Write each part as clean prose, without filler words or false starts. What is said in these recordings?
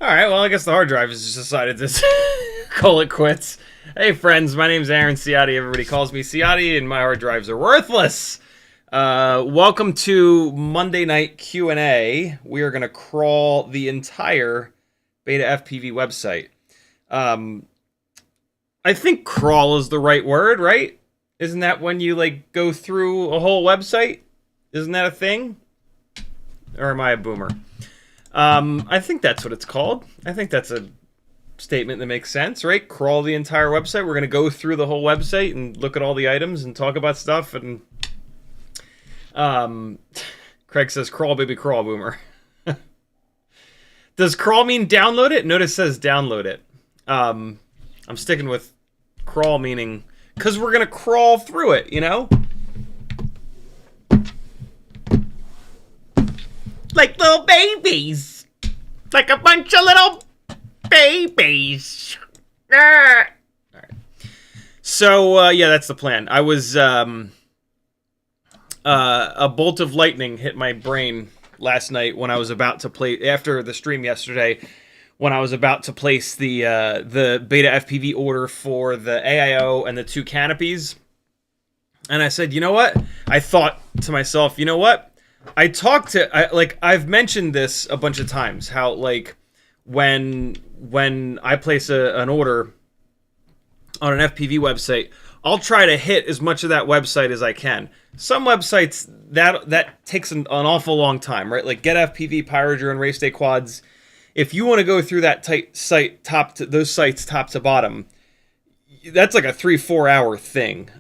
Alright, well, I guess the hard drive has just decided to call it quits. Hey friends, my name's Aaron Ciotti. Everybody calls me Ciotti, and my hard drives are worthless. Welcome to Monday Night Q&A. We are going to crawl the entire BetaFPV website. I think crawl is the right word, right? Isn't that when you, like, go through a whole website? Isn't that a thing? Or am I a boomer? I think that's what it's called. I think that's a statement that makes sense, right? Crawl the entire website. We're going to go through the whole website and look at all the items and talk about stuff. And Craig says, crawl, baby, crawl, boomer. Does crawl mean download it? Notice it says download it. I'm sticking with crawl meaning, because we're going to crawl through it, you know? Like little babies. Like a bunch of little babies. Alright. So, yeah, that's the plan. I was, a bolt of lightning hit my brain last night when I was about to play, after the stream yesterday, when I was about to place the BetaFPV order for the AIO and the 2 canopies. And I said, you know what? I thought to myself, you know what? I've mentioned this a bunch of times, how, like, when I place an order on an FPV website, I'll try to hit as much of that website as I can. Some websites, that takes an awful long time, right? Like GetFPV, Pyrodrone, and Race Day Quads. If you want to go through that site, those sites top to bottom, that's like a 3-4 hour thing.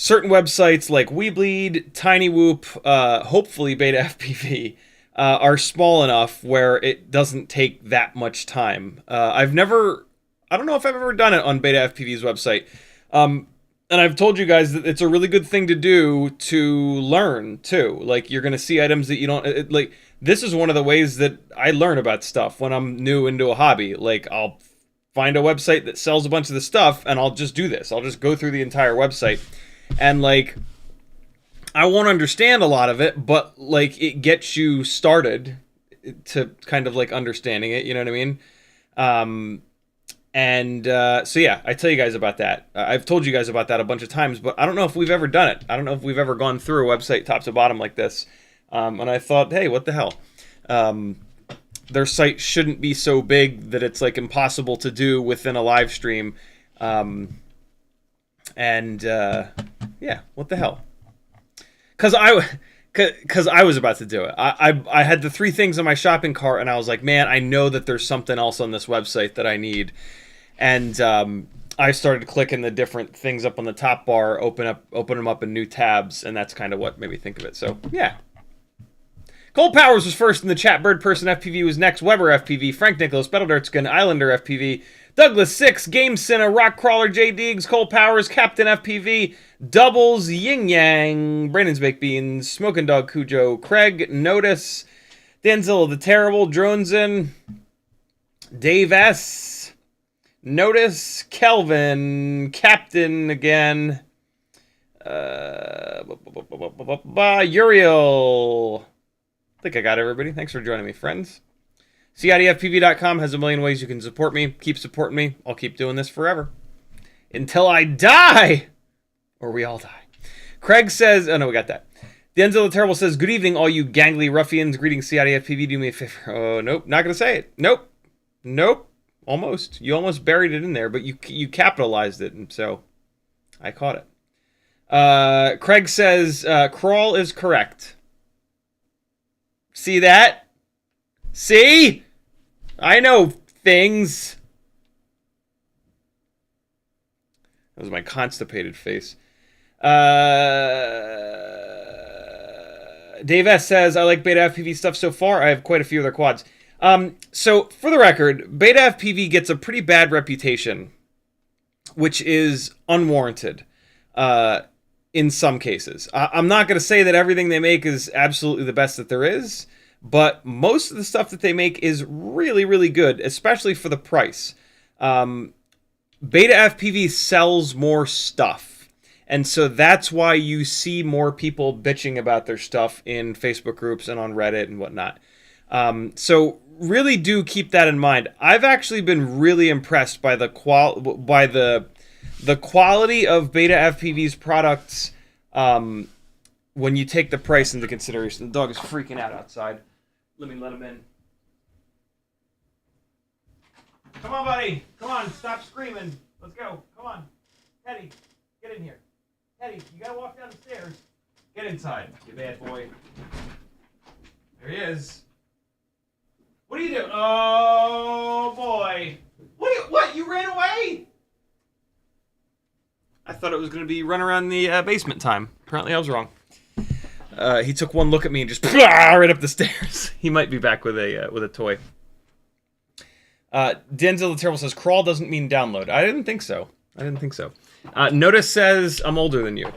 Certain websites like Weebleed, TinyWhoop, hopefully BetaFPV, are small enough where it doesn't take that much time. I don't know if I've ever done it on BetaFPV's website. And I've told you guys that it's a really good thing to do to learn, too. Like, you're going to see items that you don't... this is one of the ways that I learn about stuff when I'm new into a hobby. Like, I'll find a website that sells a bunch of the stuff, and I'll just do this. I'll just go through the entire website. And, like, I won't understand a lot of it, but, like, it gets you started to kind of, like, understanding it, you know what I mean? So, yeah, I tell you guys about that. I've told you guys about that a bunch of times, but I don't know if we've ever done it. I don't know if we've ever gone through a website top to bottom like this. And I thought, hey, what the hell? Their site shouldn't be so big that it's, like, impossible to do within a live stream. Yeah, what the hell? Because I was about to do it. I had the 3 things in my shopping cart, and I was like, man, I know that there's something else on this website that I need. And I started clicking the different things up on the top bar, open them up in new tabs, and that's kind of what made me think of it. So, yeah. Cole Powers was first in the chat. Bird Person FPV was next. Weber FPV, Frank Nicholas, Bettledirtskin, Islander FPV, Douglas 6, Game Cinna, Rock Crawler, J Diggs, Cole Powers, Captain FPV, Doubles, Yin Yang, Brandon's Baked Beans, Smoking Dog Cujo, Craig, Notice, Danzilla the Terrible, Dronesen, Dave S, Notice, Kelvin, Captain again, Uriel. I think I got everybody. Thanks for joining me, friends. CiottiFPV.com has a million ways you can support me. Keep supporting me. I'll keep doing this forever. Until I die! Or we all die. Craig says... Oh, no, we got that. Denzel the Terrible says, good evening, all you gangly ruffians. Greetings, CiottiFPV. Do me a favor. Oh, nope. Not going to say it. Nope. Nope. Almost. You almost buried it in there, but you capitalized it, and so I caught it. Craig says, crawl is correct. See that? See? I know things. That was my constipated face. Dave S. says, I like BetaFPV stuff so far. I have quite a few other quads. So, for the record, BetaFPV gets a pretty bad reputation, which is unwarranted in some cases. I'm not going to say that everything they make is absolutely the best that there is, but most of the stuff that they make is really, really good, especially for the price. BetaFPV sells more stuff. And so that's why you see more people bitching about their stuff in Facebook groups and on Reddit and whatnot. So really do keep that in mind. I've actually been really impressed by the quality of BetaFPV's products when you take the price into consideration. The dog is freaking out outside. Let me let him in. Come on, buddy. Come on. Stop screaming. Let's go. Come on. Teddy, get in here. Teddy, you gotta walk down the stairs. Get inside, you bad boy. There he is. What are you doing? Oh, boy. What? You ran away? I thought it was going to be run around the basement time. Apparently I was wrong. He took one look at me and just right up the stairs. He might be back with a toy. Denzel the Terrible says, crawl doesn't mean download. I didn't think so. Notice says, I'm older than you.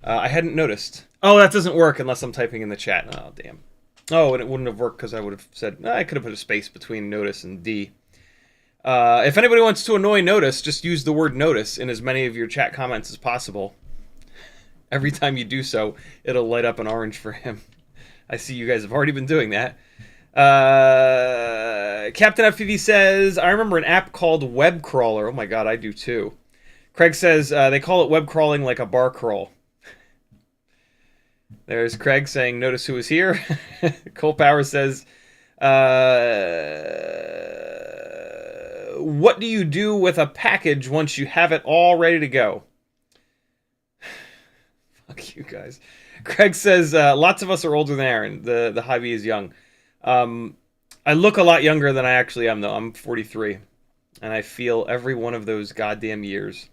I hadn't noticed. Oh, that doesn't work unless I'm typing in the chat. Oh, damn. Oh, and it wouldn't have worked because I would have said, I could have put a space between notice and D. If anybody wants to annoy Notice, just use the word notice in as many of your chat comments as possible. Every time you do so, it'll light up an orange for him. I see you guys have already been doing that. Captain FPV says, I remember an app called Web Crawler. Oh my god, I do too. Craig says, they call it web crawling like a bar crawl. There's Craig saying, notice who is here. Cole Power says, what do you do with a package once you have it all ready to go? Fuck you guys. Craig says, lots of us are older than Aaron. The hobby is young. I look a lot younger than I actually am, though. I'm 43. And I feel every one of those goddamn years.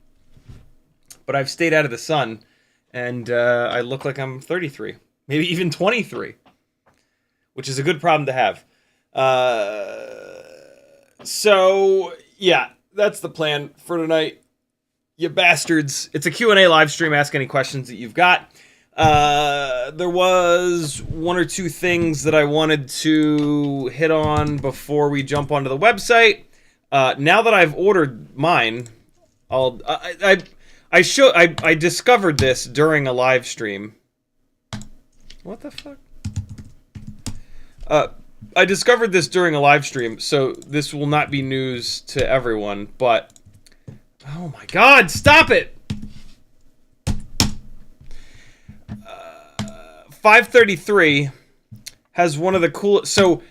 But I've stayed out of the sun. And I look like I'm 33. Maybe even 23. Which is a good problem to have. So, yeah. That's the plan for tonight. You bastards. It's a Q&A live stream. Ask any questions that you've got. There was one or two things that I wanted to hit on before we jump onto the website. Now that I've ordered mine, I discovered this during a live stream. What the fuck? I discovered this during a live stream, so this will not be news to everyone, but oh my god, stop it! 533 has one of the coolest. So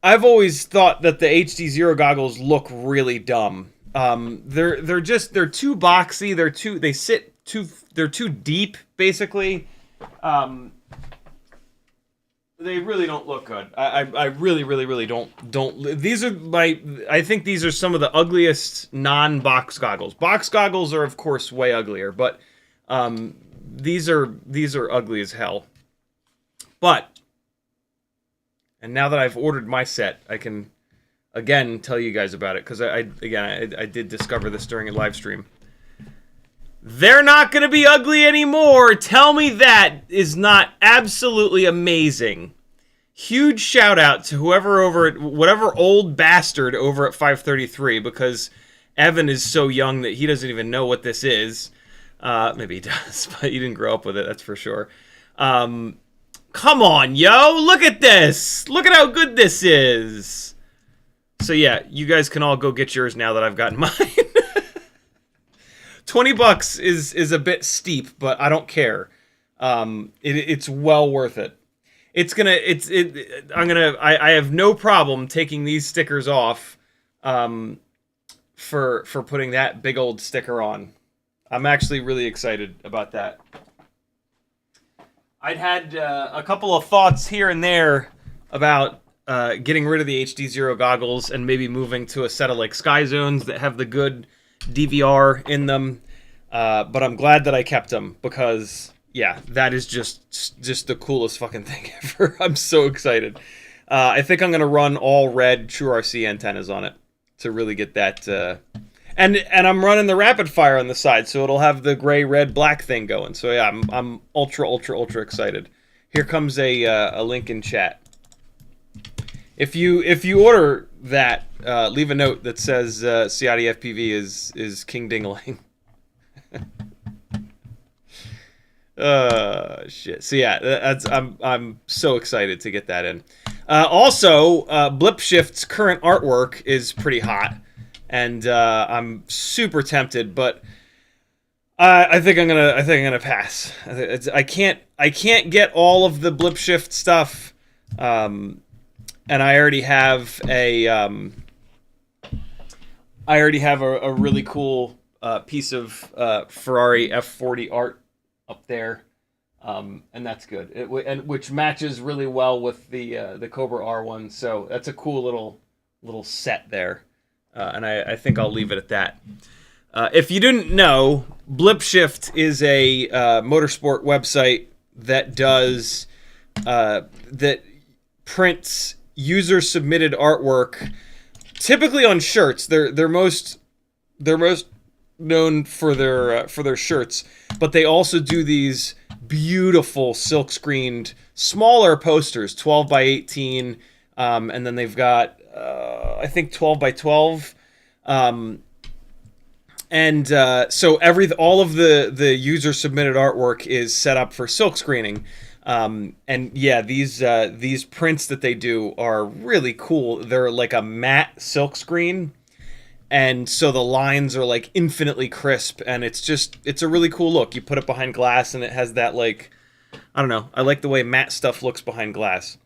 I've always thought that the HD0 goggles look really dumb. They're too boxy. They're too deep, basically. They really don't look good. I really don't. I think these are some of the ugliest non-box goggles. Box goggles are of course way uglier, but these are ugly as hell. But, and now that I've ordered my set, I can, again, tell you guys about it, because I did discover this during a live stream. They're not going to be ugly anymore! Tell me that is not absolutely amazing. Huge shout out to whatever old bastard over at 533, because Evan is so young that he doesn't even know what this is. Maybe he does, but he didn't grow up with it, that's for sure. Come on, yo! Look at this! Look at how good this is! So yeah, you guys can all go get yours now that I've gotten mine. $20 is a bit steep, but I don't care. It's well worth it. I have no problem taking these stickers off for putting that big old sticker on. I'm actually really excited about that. I'd had a couple of thoughts here and there about getting rid of the HD0 goggles and maybe moving to a set of like Sky Zones that have the good DVR in them. But I'm glad that I kept them because, yeah, that is just the coolest fucking thing ever. I'm so excited. I think I'm gonna run all red True RC antennas on it to really get that. And I'm running the rapid fire on the side, so it'll have the gray, red, black thing going. So yeah, I'm ultra excited. Here comes a link in chat. If you order that, leave a note that says CiottiFPV is King Dingaling. Shit. So yeah, I'm so excited to get that in. Also, Blipshift's current artwork is pretty hot, and I'm super tempted, but I think I'm gonna pass. I can't get all of the Blipshift stuff, and I already have a really cool piece of Ferrari F40 art up there, and that's good. And which matches really well with the Cobra R1. So that's a cool little set there, and I think I'll leave it at that. If you didn't know, Blipshift is a motorsport website that does that prints user submitted artwork, typically on shirts. They're most known for their shirts, but they also do these beautiful silk screened smaller posters, 12 by 18, and then they've got I think 12 by 12, and so all of the user submitted artwork is set up for silk screening. And yeah, these prints that they do are really cool. They're like a matte silk screen, and so the lines are like infinitely crisp, and it's a really cool look. You put it behind glass, and it has that, like, I don't know. I like the way matte stuff looks behind glass.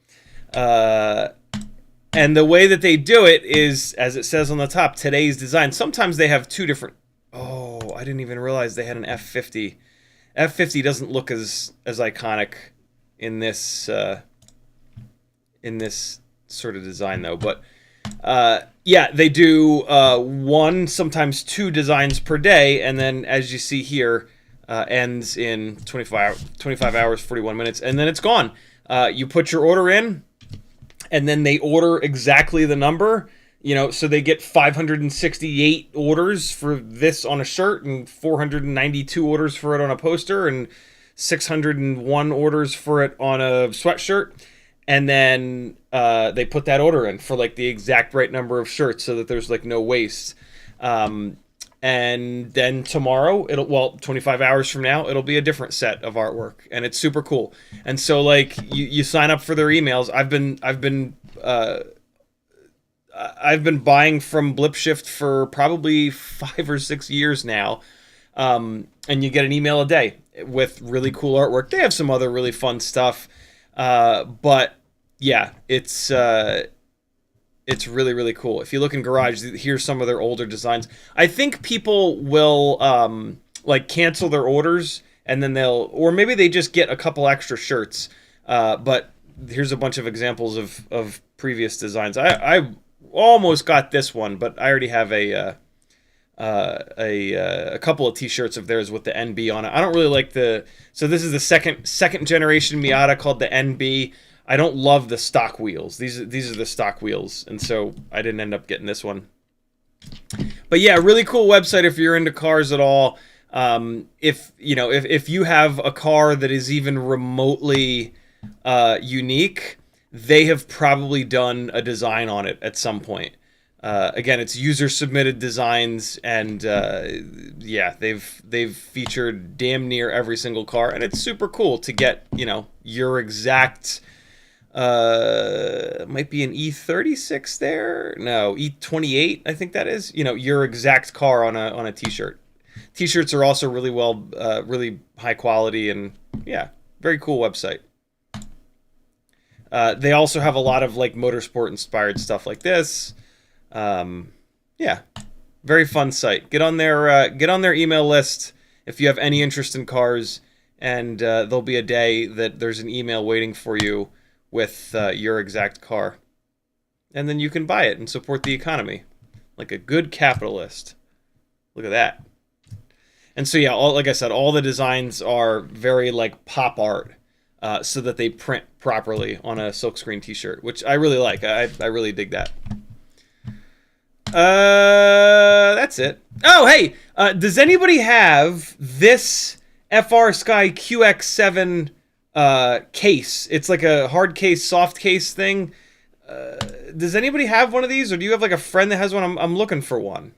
And the way that they do it is, as it says on the top, today's design. Sometimes they have two different. Oh, I didn't even realize they had an F50. F50 doesn't look as iconic in this sort of design though, but yeah, they do one, sometimes two designs per day, and then as you see here, ends in 25 hours 41 minutes, and then it's gone. You put your order in, and then they order exactly the number, so they get 568 orders for this on a shirt, and 492 orders for it on a poster, and 601 orders for it on a sweatshirt, and then they put that order in for like the exact right number of shirts so that there's like no waste. And then tomorrow, 25 hours from now, it'll be a different set of artwork, and it's super cool. And so like you sign up for their emails. I've been buying from Blipshift for probably 5 or 6 years now, and you get an email a day with really cool artwork. They have some other really fun stuff, but yeah, it's really cool. If you look in Garage, here's some of their older designs. I think people will like cancel their orders, and then or maybe they just get a couple extra shirts. But here's a bunch of examples of previous designs. I almost got this one, but I already have a couple of t-shirts of theirs with the NB on it. I don't really like so this is the second generation Miata called the NB. I don't love the stock wheels. These are the stock wheels, and so I didn't end up getting this one. But yeah, really cool website if you're into cars at all. If you have a car that is even remotely unique, they have probably done a design on it at some point. Again, it's user submitted designs, and yeah, they've featured damn near every single car, and it's super cool to get your exact. Might be an E36 there. No, E28. I think that is. Your exact car on a t-shirt. T-shirts are also really really high quality, and yeah, very cool website. They also have a lot of like motorsport inspired stuff like this. Yeah, very fun site. Get on their email list if you have any interest in cars, and there'll be a day that there's an email waiting for you with your exact car, and then you can buy it and support the economy like a good capitalist. Look at that. And so yeah, like I said, all the designs are very like pop art, so that they print properly on a silkscreen T-shirt, which I really like. I really dig that. That's it. Oh, hey, does anybody have this FrSky QX7 case? It's like a hard case, soft case thing. Does anybody have one of these, or do you have like a friend that has one? I'm looking for one.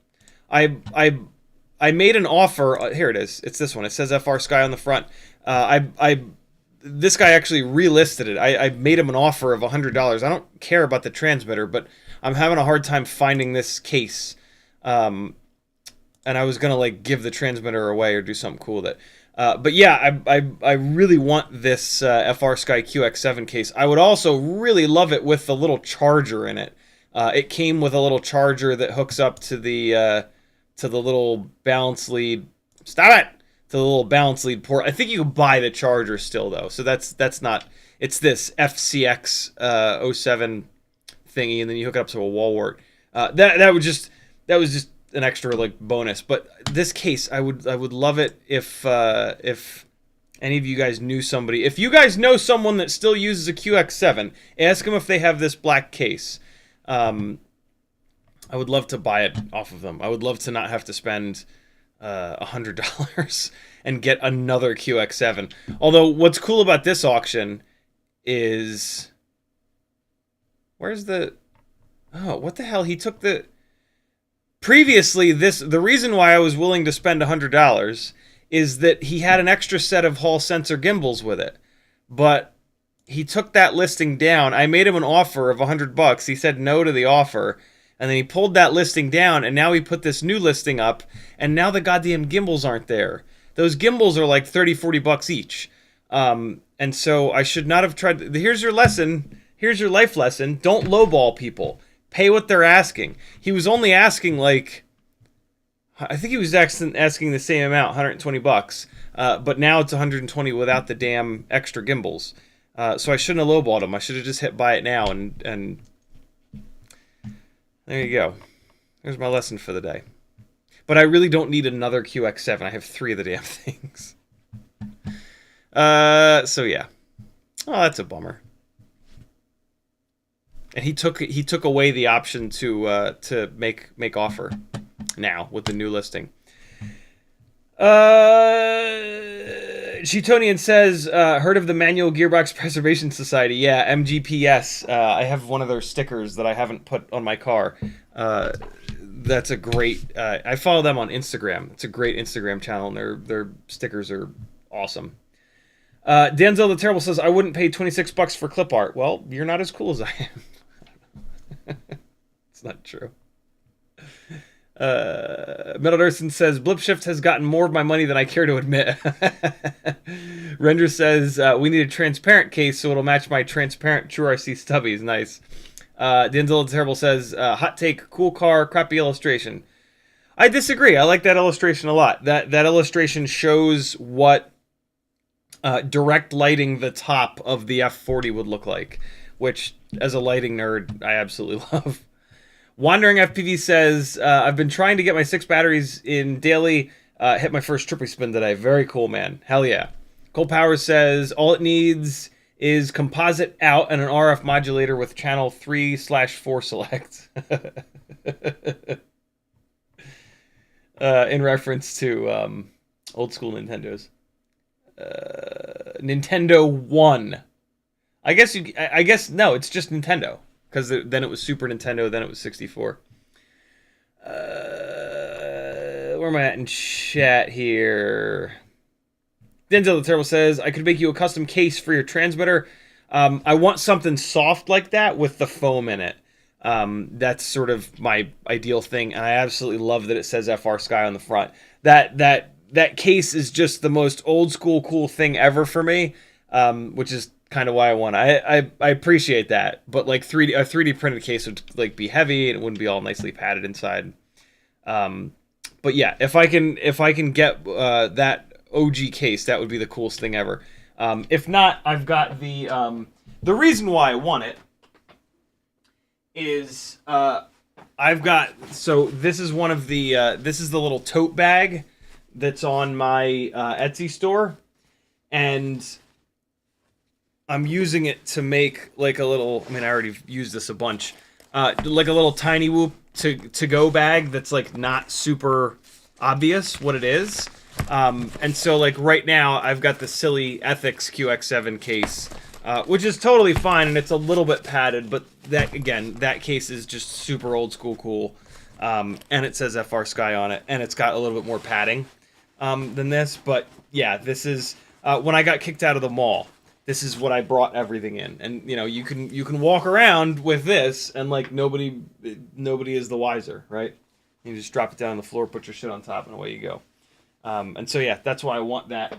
I made an offer. Here it is. It's this one. It says FrSky on the front. This guy actually relisted it. I made him an offer of $100. I don't care about the transmitter, but I'm having a hard time finding this case. And I was gonna like give the transmitter away or do something cool with it. But yeah, I really want this FrSky QX7 case. I would also really love it with the little charger in it. It came with a little charger that hooks up to the little balance lead. Stop it! To the little balance lead port. I think you can buy the charger still though, so that's not. It's this FCX 07 thingy, and then you hook it up to a wall wart. That was just an extra like bonus. But this case, I would love it if any of you guys knew somebody. If you guys know someone that still uses a QX7, ask them if they have this black case. I would love to buy it off of them. I would love to not have to spend $100 and get another QX7. Although what's cool about this auction is, where's the, oh, what the hell? He took the, previously the reason why I was willing to spend $100 is that he had an extra set of Hall sensor gimbals with it, but he took that listing down. I made him an offer of $100. He said no to the offer. And then he pulled that listing down, and now he put this new listing up, and now the goddamn gimbals aren't there. Those gimbals are like $30-40 each. And so I should not have tried. Here's your lesson. Here's your life lesson. Don't lowball people. Pay what they're asking. He was only asking like, I think he was asking the same amount, $120. But now it's $120 without the damn extra gimbals. So I shouldn't have lowballed him. I should have just hit buy it now and there you go. There's my lesson for the day. But I really don't need another QX7. I have 3 of the damn things. So yeah. Oh, that's a bummer. And he took away the option to make offer now with the new listing. Cheetonian says, heard of the Manual Gearbox Preservation Society? Yeah, MGPS. I have one of their stickers that I haven't put on my car. That's a great. I follow them on Instagram. It's a great Instagram channel, and their stickers are awesome. Denzel the Terrible says, I wouldn't pay $26 for clip art. Well, you're not as cool as I am. It's not true. Metal Durson says, Blipshift has gotten more of my money than I care to admit. Render says, we need a transparent case so it'll match my transparent True RC stubbies. Nice. Denzel the Terrible says, hot take, cool car, crappy illustration. I disagree. I like that illustration a lot. That illustration shows what direct lighting the top of the F40 would look like, which, as a lighting nerd, I absolutely love. Wandering FPV says, I've been trying to get my 6 batteries in daily. Hit my first Trippy Spin today. Very cool, man. Hell yeah. Cole Powers says, all it needs is composite out and an RF modulator with channel 3/4 select. In reference to old school Nintendos. Nintendo 1. I guess no, it's just Nintendo. Because then it was Super Nintendo, then it was 64. Where am I at in chat here? Denzel the Terrible says, I could make you a custom case for your transmitter. I want something soft like that with the foam in it. That's sort of my ideal thing, and I absolutely love that it says FrSky on the front. That case is just the most old school cool thing ever for me, which is kind of why I want. I appreciate that, but like a 3D printed case would like be heavy and it wouldn't be all nicely padded inside. But yeah, if I can get that OG case, that would be the coolest thing ever. If not, I've got the reason why I want it is I've got, so this is one of the this is the little tote bag that's on my Etsy store, and I'm using it to make like a little. I mean, I already used this a bunch. Like a little tiny whoop to go bag that's like not super obvious what it is. And so like right now I've got the silly Ethics QX7 case, which is totally fine, and it's a little bit padded, but that again, that case is just super old school cool. And it says FR Sky on it, and it's got a little bit more padding than this. But yeah, this is when I got kicked out of the mall. This is what I brought everything in, and you know you can walk around with this, and like nobody is the wiser, right? You just drop it down on the floor, put your shit on top, and away you go. And so yeah, that's why I want that.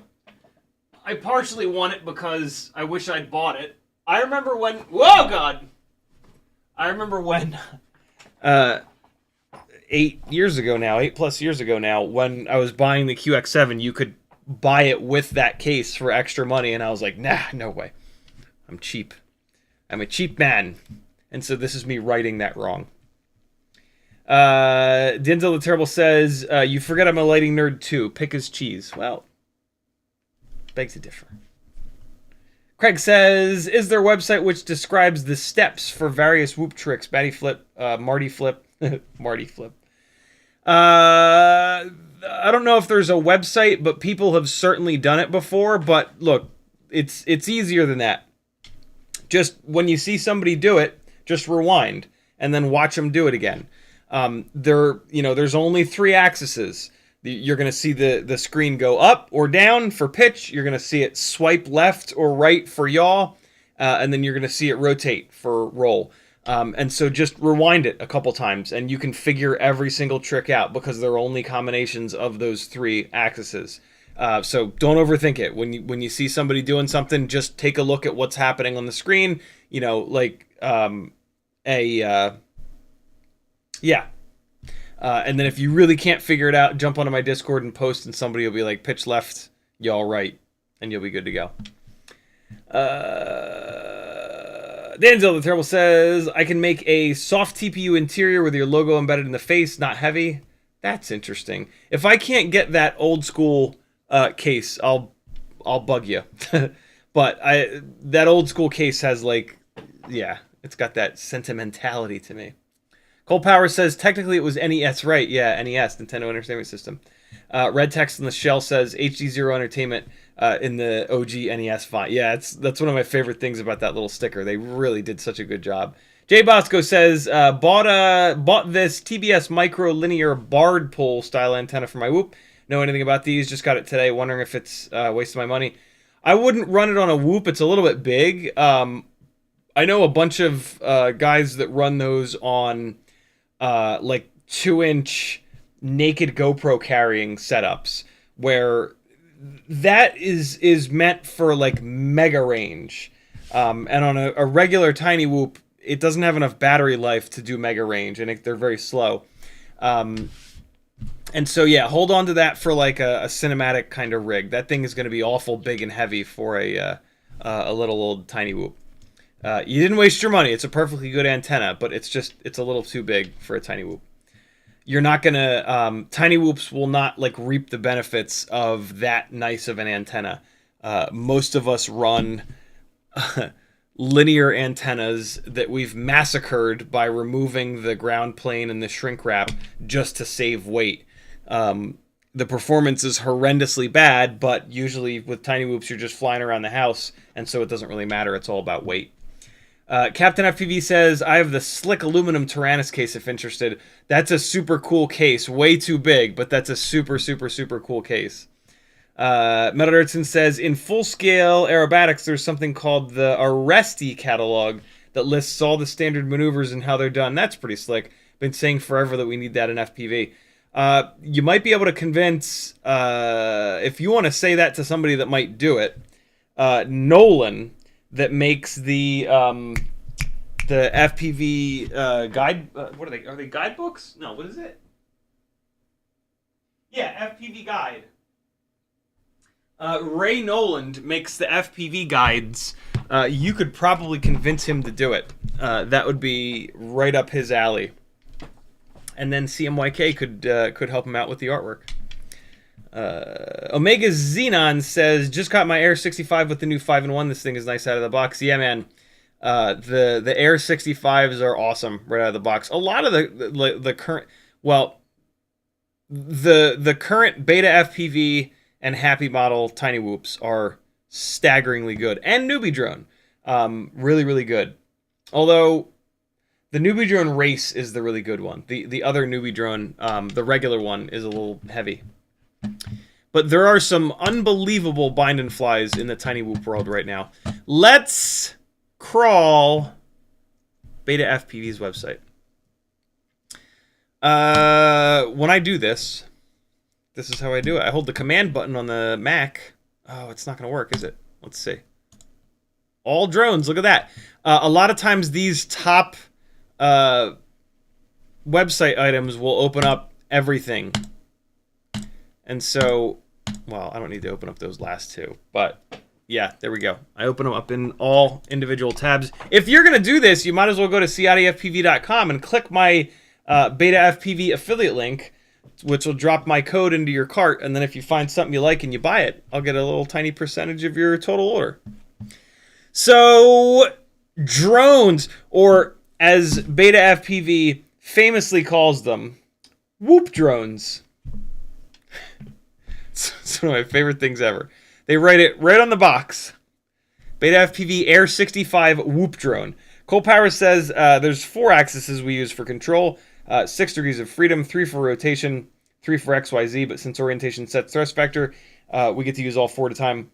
I partially want it because I wish I'd bought it. I remember when. Whoa, God! I remember when. 8 years ago now, 8+ years ago now, when I was buying the QX7, you could buy it with that case for extra money, and I was like, nah, no way. I'm cheap. I'm a cheap man. And so this is me righting that wrong. Denzel the Terrible says, you forget I'm a lighting nerd too. Pick his cheese. Well, begs to differ. Craig says, is there a website which describes the steps for various whoop tricks? Batty flip, Marty flip, Marty flip. I don't know if there's a website, but people have certainly done it before. But look, it's easier than that. Just when you see somebody do it, just rewind and then watch them do it again. There's only 3 axes. You're going to see the screen go up or down for pitch. You're going to see it swipe left or right for yaw, and then you're going to see it rotate for roll. And so just rewind it a couple times, and you can figure every single trick out because they're only combinations of those 3 axes. So don't overthink it. When you see somebody doing something, just take a look at what's happening on the screen. You know, like and then if you really can't figure it out, jump onto my Discord and post, and somebody will be like, pitch left, y'all right, and you'll be good to go. Danzel the Terrible says, I can make a soft TPU interior with your logo embedded in the face, not heavy. That's interesting. If I can't get that old school case, I'll bug you. But that old school case has like, yeah, it's got that sentimentality to me. Cole Power says, technically it was NES, right? Yeah, NES, Nintendo Entertainment System. Red Text in the Shell says, HD0 Entertainment in the OG NES font. Yeah, that's one of my favorite things about that little sticker. They really did such a good job. Jay Bosco says, bought this TBS micro linear barred pole style antenna for my Whoop. Know anything about these? Just got it today. Wondering if it's wasting my money. I wouldn't run it on a Whoop. It's a little bit big. I know a bunch of guys that run those on like 2-inch naked GoPro carrying setups, where that is meant for like mega range. And on a regular tiny Whoop, it doesn't have enough battery life to do mega range, and they're very slow. And so, yeah, hold on to that for like a cinematic kind of rig. That thing is going to be awful big and heavy for a little old tiny Whoop. You didn't waste your money. It's a perfectly good antenna, but it's a little too big for a tiny Whoop. You're not going to... tiny Whoops will not like reap the benefits of that nice of an antenna. Most of us run linear antennas that we've massacred by removing the ground plane and the shrink wrap just to save weight. The performance is horrendously bad, but usually with tiny Whoops, you're just flying around the house, and so it doesn't really matter. It's all about weight. Captain FPV says, I have the slick aluminum Tyrannus case if interested. That's a super cool case. Way too big, but that's a super, super, super cool case. Metal Dirtson says, in full-scale aerobatics, there's something called the Arresti catalog that lists all the standard maneuvers and how they're done. That's pretty slick. Been saying forever that we need that in FPV. You might be able to convince, if you want to say that to somebody that might do it, Nolan, that makes the FPV guide. What are they? Are they guidebooks? No, what is it? Yeah, FPV guide. Ray Noland makes the FPV guides. You could probably convince him to do it. That would be right up his alley. And then CMYK could help him out with the artwork. Omega Xenon says, just got my Air 65 with the new 5-in-1. This thing is nice out of the box. Yeah, man. The Air 65s are awesome right out of the box. A lot of the current, well, the current BetaFPV and Happy model Tiny Whoops are staggeringly good, and Newbie Drone, really really good. Although the Newbie Drone Race is the really good one. The other Newbie Drone, the regular one, is a little heavy. But there are some unbelievable bind and flies in the Tiny Whoop world right now. Let's crawl BetaFPV's website. When I do this, this is how I do it. I hold the command button on the Mac. Oh, it's not going to work, is it? Let's see. All drones, look at that. A lot of times these top website items will open up everything. And so, well, I don't need to open up those last two, but yeah, there we go. I open them up in all individual tabs. If you're going to do this, you might as well go to CiottiFPV.com and click my BetaFPV affiliate link, which will drop my code into your cart. And then if you find something you like and you buy it, I'll get a little tiny percentage of your total order. So, drones, or as BetaFPV famously calls them, whoop drones. It's one of my favorite things ever. They write it right on the box. BetaFPV Air 65 Whoop Drone. Cole Power says there's 4 axes we use for control. 6 degrees of freedom, 3 for rotation, 3 for XYZ, but since orientation sets thrust vector, we get to use all 4 at a time.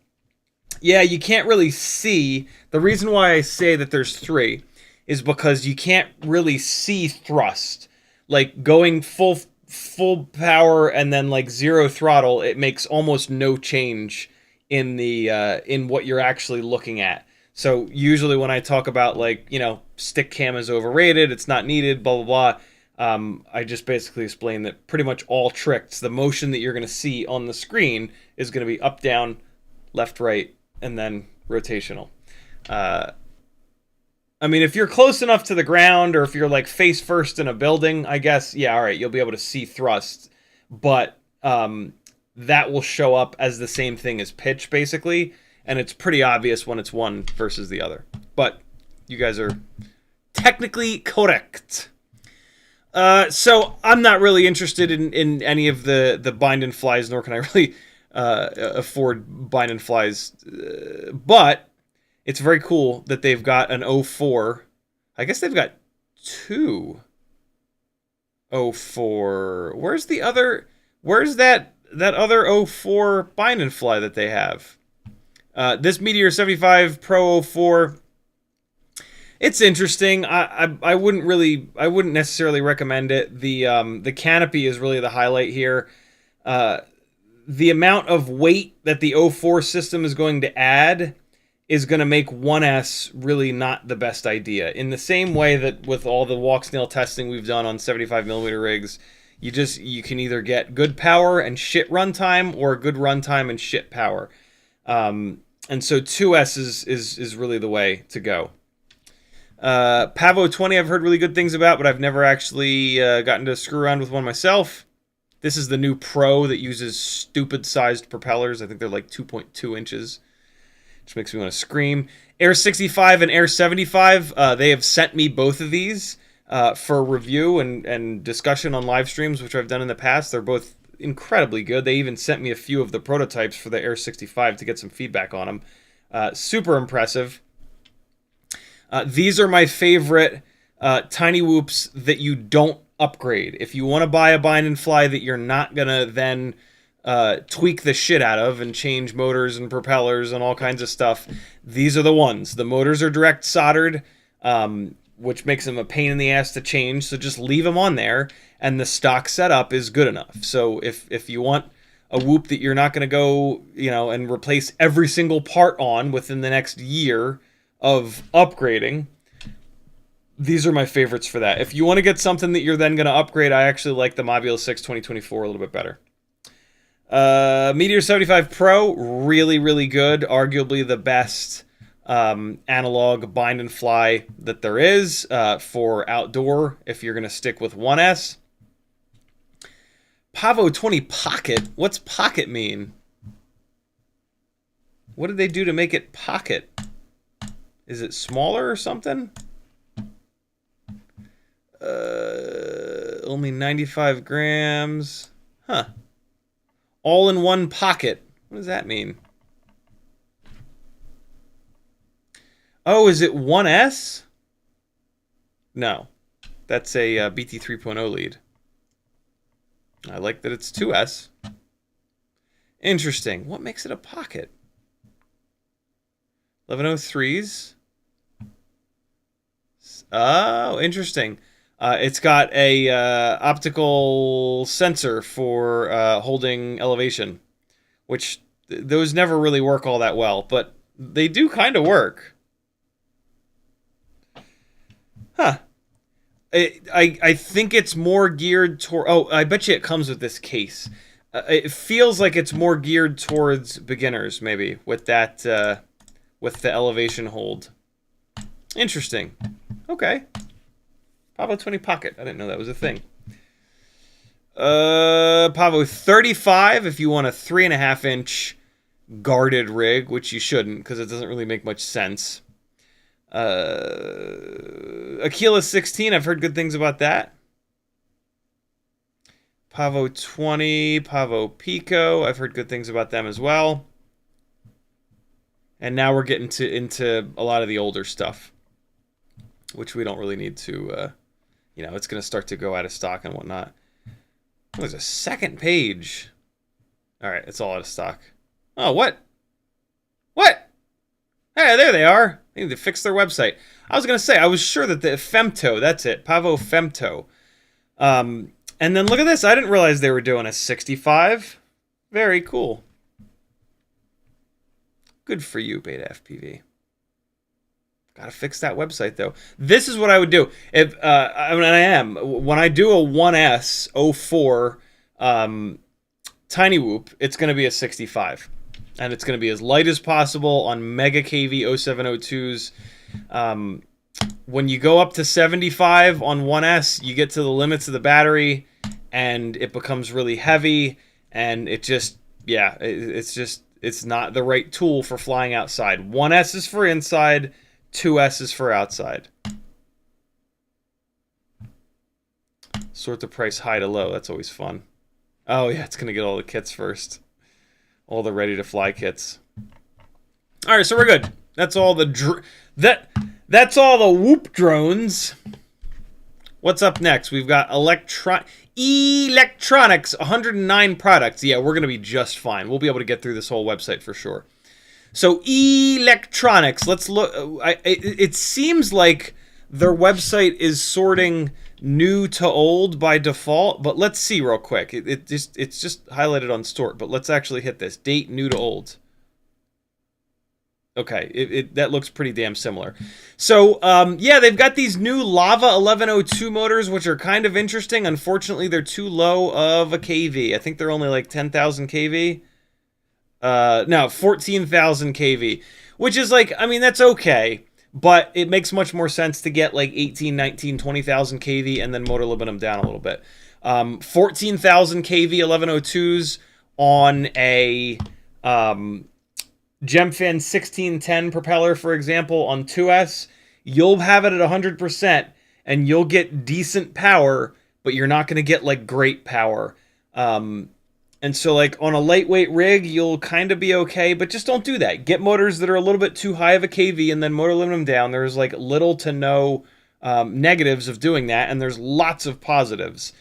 Yeah, you can't really see. The reason why I say that there's 3 is because you can't really see thrust. Like going full power and then like 0 throttle, it makes almost no change in the in what you're actually looking at. So usually when I talk about, like, you know, stick cam is overrated, it's not needed, blah blah blah, I just basically explain that pretty much all tricks, the motion that you're going to see on the screen is going to be up, down, left, right, and then rotational. I mean, if you're close enough to the ground, or if you're like face first in a building, I guess, yeah, all right, you'll be able to see thrust, but that will show up as the same thing as pitch, basically, and it's pretty obvious when it's one versus the other. But you guys are technically correct. So I'm not really interested in any of the bind and flies, nor can I really afford bind and flies, but it's very cool that they've got an 04. I guess they've got 2 04. Where's the other? Where's that other 04 bind and fly that they have? This Meteor 75 Pro 04. It's interesting. I wouldn't necessarily recommend it. The canopy is really the highlight here. The amount of weight that the 04 system is going to add is going to make 1S really not the best idea. In the same way that with all the walk snail testing we've done on 75mm rigs, you can either get good power and shit runtime, or good runtime and shit power. And so 2S is really the way to go. Pavo 20 I've heard really good things about, but I've never actually gotten to screw around with one myself. This is the new Pro that uses stupid sized propellers. I think they're like 2.2 inches. Which makes me want to scream. Air 65 and Air 75, they have sent me both of these for review and discussion on live streams, which I've done in the past. They're both incredibly good. They even sent me a few of the prototypes for the Air 65 to get some feedback on them. Super impressive. These are my favorite Tiny Whoops that you don't upgrade. If you want to buy a bind and fly that you're not going to then tweak the shit out of and change motors and propellers and all kinds of stuff, these are the ones. The motors are direct soldered, which makes them a pain in the ass to change, so just leave them on there, and the stock setup is good enough. So if you want a whoop that you're not going to go, you know, and replace every single part on within the next year of upgrading, these are my favorites for that. If you want to get something that you're then going to upgrade, I actually like the Mobula 6 2024 a little bit better. Meteor 75 Pro, really, really good. Arguably the best analog bind and fly that there is for outdoor, if you're going to stick with 1S. Pavo 20 Pocket? What's pocket mean? What did they do to make it pocket? Is it smaller or something? Only 95 grams. Huh. All in one pocket. What does that mean? Oh, is it 1S? No. That's a BT 3.0 lead. I like that it's 2S. Interesting. What makes it a pocket? 1103s. Oh, interesting. It's got a optical sensor for holding elevation, which those never really work all that well, but they do kind of work. Huh. I think it's more geared toward... Oh, I bet you it comes with this case. It feels like it's more geared towards beginners, maybe, with that, with the elevation hold. Interesting. Okay. Pavo 20 Pocket. I didn't know that was a thing. Pavo 35 if you want a 3.5-inch guarded rig, which you shouldn't, because it doesn't really make much sense. Aquila 16, I've heard good things about that. Pavo 20, Pavo Pico, I've heard good things about them as well. And now we're getting into a lot of the older stuff, which we don't really need to, you know, it's going to start to go out of stock and whatnot. Oh, there's a second page. All right, it's all out of stock. Oh, what? What? Hey, there they are. They need to fix their website. I was going to say, I was sure that the Femto, that's it, Pavo Femto. And then look at this. I didn't realize they were doing a 65. Very cool. Good for you, BetaFPV. Gotta fix that website, though. This is what I would do. If I mean, I am. When I do a 1S 04 Tiny Whoop, it's going to be a 65. And it's going to be as light as possible on Mega KV 0702s. When you go up to 75 on 1S, you get to the limits of the battery, and it becomes really heavy, and it just, yeah, it's not the right tool for flying outside. 1S is for inside, 2S is for outside. Sort the price high to low, that's always fun. Oh yeah, it's going to get all the kits first. All the ready-to-fly kits. All right, so we're good. That's all the that's all the Whoop drones. What's up next? We've got electronics, 109 products. Yeah, we're gonna be just fine. We'll be able to get through this whole website for sure. So electronics. Let's look. It seems like their website is sorting new to old by default, but let's see real quick. It's just highlighted on store, but let's actually hit this date new to old. Okay, that looks pretty damn similar. So yeah, they've got these new Lava 1102 motors, which are kind of interesting. Unfortunately, they're too low of a kV. I think they're only like 10,000 kV. No, 14,000 kV, which is like, I mean, that's okay. But it makes much more sense to get like 18, 19, 20,000 kV and then motor limit them down a little bit. 14,000 kV 1102s on a Gemfin 1610 propeller, for example, on 2S. You'll have it at 100% and you'll get decent power, but you're not going to get like great power. And so, like, on a lightweight rig, you'll kind of be okay, but just don't do that. Get motors that are a little bit too high of a kV and then motor limit them down. There's, like, little to no negatives of doing that, and there's lots of positives.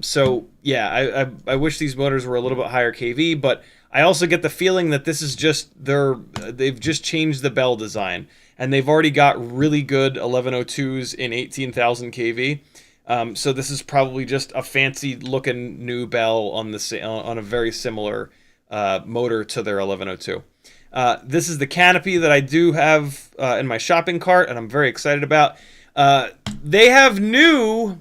So, yeah, I wish these motors were a little bit higher kV, but I also get the feeling that this is just they've just changed the bell design, and they've already got really good 1102s in 18,000 kV. So this is probably just a fancy-looking new bell on a very similar motor to their 1102. This is the canopy that I do have in my shopping cart, and I'm very excited about. They have new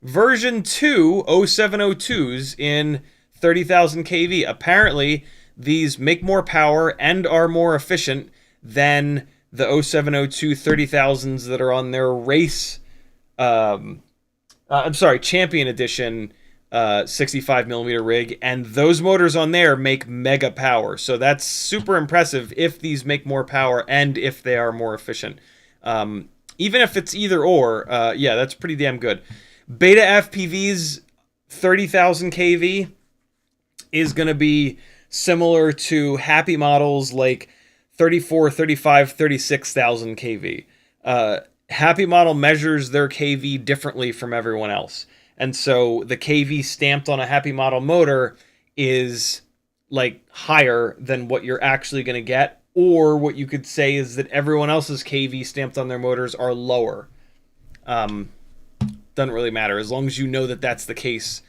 version 2 0702s in 30,000 kV. Apparently, these make more power and are more efficient than the 0702 30,000s that are on their race... I'm sorry, Champion Edition 65 millimeter rig, and those motors on there make mega power. So that's super impressive if these make more power and if they are more efficient. Even if it's either or, yeah, that's pretty damn good. BetaFPV's 30,000 kV is going to be similar to Happy models like 34, 35, 36,000 kV. Happy model measures their kV differently from everyone else. And so the kV stamped on a Happy model motor is like higher than what you're actually going to get, or what you could say is that everyone else's kV stamped on their motors are lower. Doesn't really matter. As long as you know that that's the case,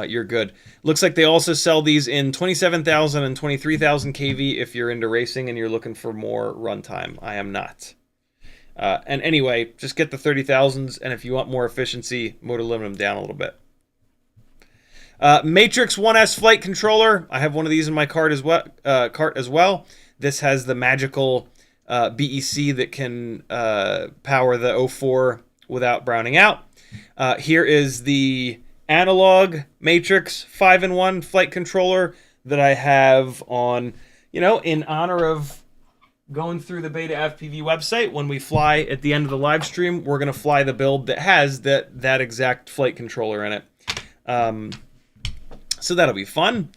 you're good. Looks like they also sell these in 27,000 and 23,000 kV if you're into racing and you're looking for more runtime. I am not. And anyway, just get the 30,000s, and if you want more efficiency, motor limit them down a little bit. Matrix 1S flight controller. I have one of these in my cart as well. This has the magical BEC that can power the 04 without browning out. Here is the analog Matrix 5-in-1 flight controller that I have on, in honor of going through the BetaFPV website. When we fly at the end of the live stream, we're going to fly the build that has that exact flight controller in it. So that'll be fun.